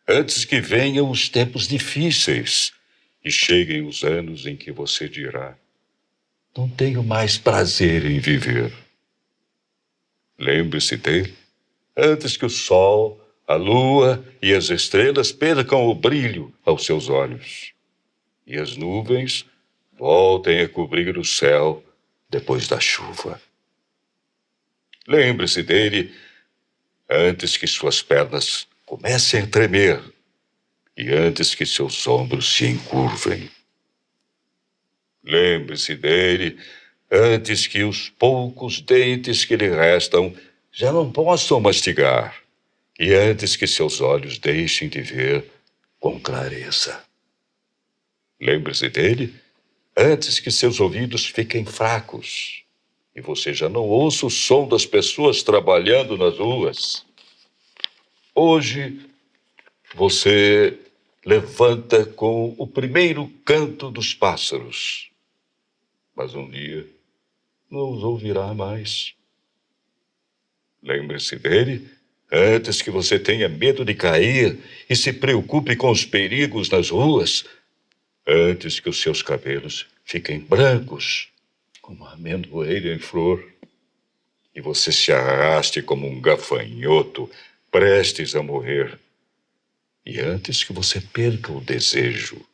S3: antes que venham os tempos difíceis e cheguem os anos em que você dirá: não tenho mais prazer em viver. Lembre-se dele antes que o sol, a lua e as estrelas percam o brilho aos seus olhos e as nuvens voltem a cobrir o céu depois da chuva. Lembre-se dele antes que suas pernas comecem a tremer e antes que seus ombros se encurvem. Lembre-se dele antes que os poucos dentes que lhe restam já não possam mastigar e antes que seus olhos deixem de ver com clareza. Lembre-se dele antes que seus ouvidos fiquem fracos e você já não ouça o som das pessoas trabalhando nas ruas. Hoje, você levanta com o primeiro canto dos pássaros, mas um dia não os ouvirá mais. Lembre-se dele antes que você tenha medo de cair e se preocupe com os perigos nas ruas, antes que os seus cabelos fiquem brancos como a amendoeira em flor e você se arraste como um gafanhoto prestes a morrer, e antes que você perca o desejo.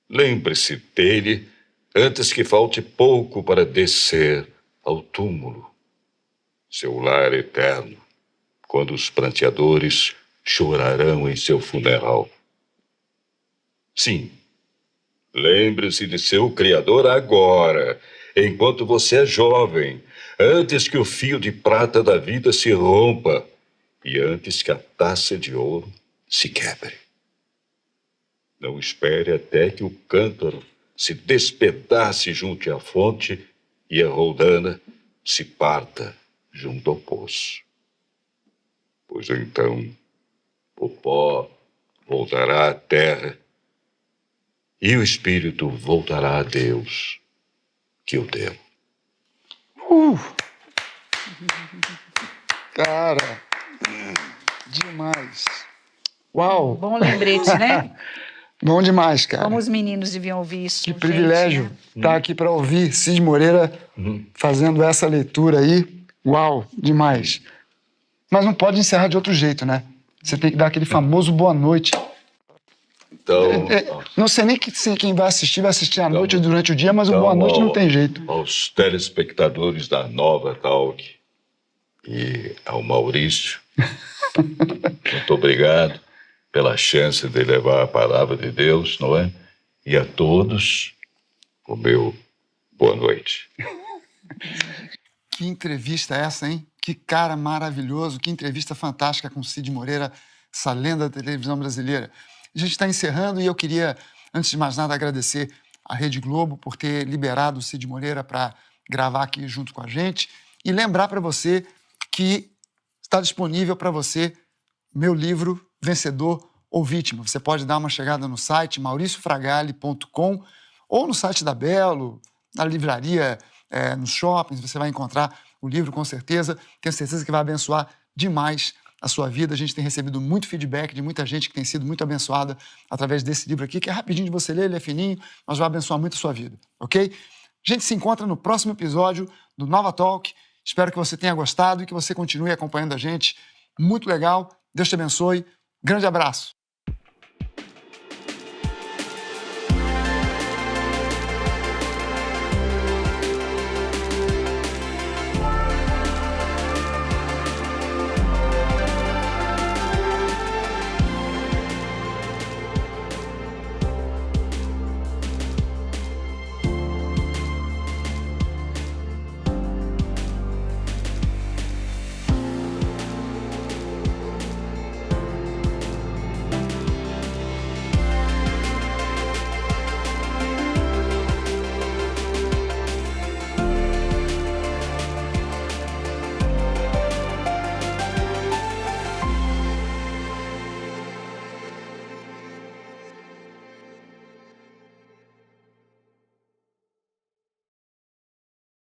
S3: Lembre-se dele antes que falte pouco para descer ao túmulo, seu lar eterno, quando os pranteadores chorarão em seu funeral. Sim, lembre-se de seu Criador agora, enquanto você é jovem, antes que o fio de prata da vida se rompa e antes que a taça de ouro se quebre. Não espere até que o cântaro se despedace junto à fonte e a roldana se parta junto ao poço. Pois então o pó voltará à terra e o espírito voltará a Deus, que o deu.
S1: Cara, demais. Uau!
S2: Bom lembrete, né?
S1: Bom demais, cara.
S2: Como os meninos deviam ouvir isso.
S1: Que
S2: gente,
S1: privilégio
S2: né?
S1: estar aqui para ouvir Cid Moreira fazendo essa leitura aí. Uau, demais. Mas não pode encerrar de outro jeito, né? Você tem que dar aquele famoso boa noite.
S3: Então,
S1: Não sei nem quem vai assistir à noite ou durante o dia, mas o
S3: então,
S1: boa noite não tem jeito.
S3: Aos telespectadores da Nova Talk e ao Maurício, muito obrigado pela chance de levar a palavra de Deus, não é? E a todos, o meu boa noite.
S1: Que entrevista é essa, hein? Que cara maravilhoso, que entrevista fantástica com Cid Moreira, essa lenda da televisão brasileira. A gente está encerrando e eu queria, antes de mais nada, agradecer à Rede Globo por ter liberado o Cid Moreira para gravar aqui junto com a gente e lembrar para você que está disponível para você meu livro Vencedor ou Vítima. Você pode dar uma chegada no site mauriciofragali.com ou no site da Belo, na livraria, nos shoppings, você vai encontrar o livro com certeza. Tenho certeza que vai abençoar demais a sua vida. A gente tem recebido muito feedback de muita gente que tem sido muito abençoada através desse livro aqui, que é rapidinho de você ler, ele é fininho, mas vai abençoar muito a sua vida, ok? A gente se encontra no próximo episódio do Nova Talk. Espero que você tenha gostado e que você continue acompanhando a gente. Muito legal. Deus te abençoe. Grande abraço.